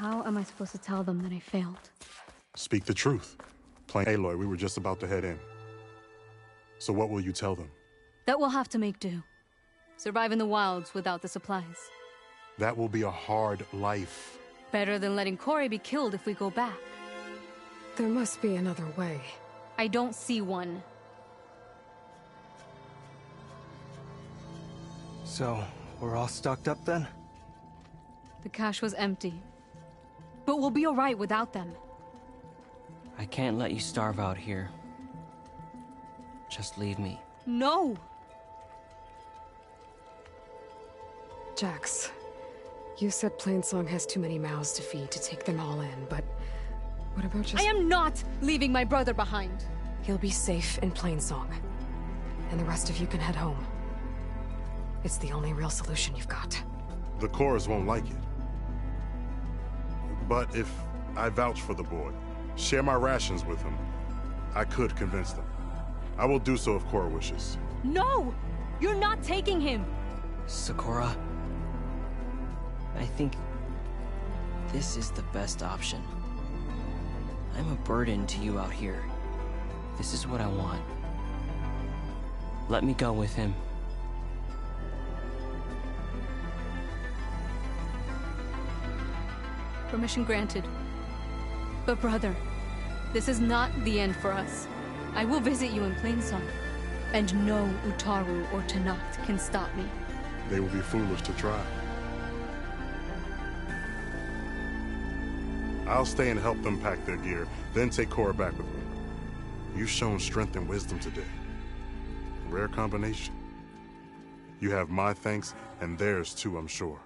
How am I supposed to tell them that I failed? Speak the truth. Plain Aloy, we were just about to head in. So what will you tell them? That we'll have to make do. Survive in the wilds without the supplies. That will be a hard life. Better than letting Corey be killed if we go back. There must be another way. I don't see one. So, we're all stocked up then? The cache was empty. But we'll be alright without them. I can't let you starve out here. Just leave me. No! Jax, you said Plainsong has too many mouths to feed to take them all in, but what about just... I am not leaving my brother behind! He'll be safe in Plainsong, and the rest of you can head home. It's the only real solution you've got. The chorus won't like it. But if I vouch for the boy, share my rations with him, I could convince them. I will do so if Korra wishes. No! You're not taking him! Sakura, I think this is the best option. I'm a burden to you out here. This is what I want. Let me go with him. Permission granted. But brother, this is not the end for us. I will visit you in Plainsong. And no Utaru or Tenakth can stop me. they would be foolish to try. I'll stay and help them pack their gear, then take Cora back with me. You've shown strength and wisdom today. Rare combination. You have my thanks, and theirs too, I'm sure.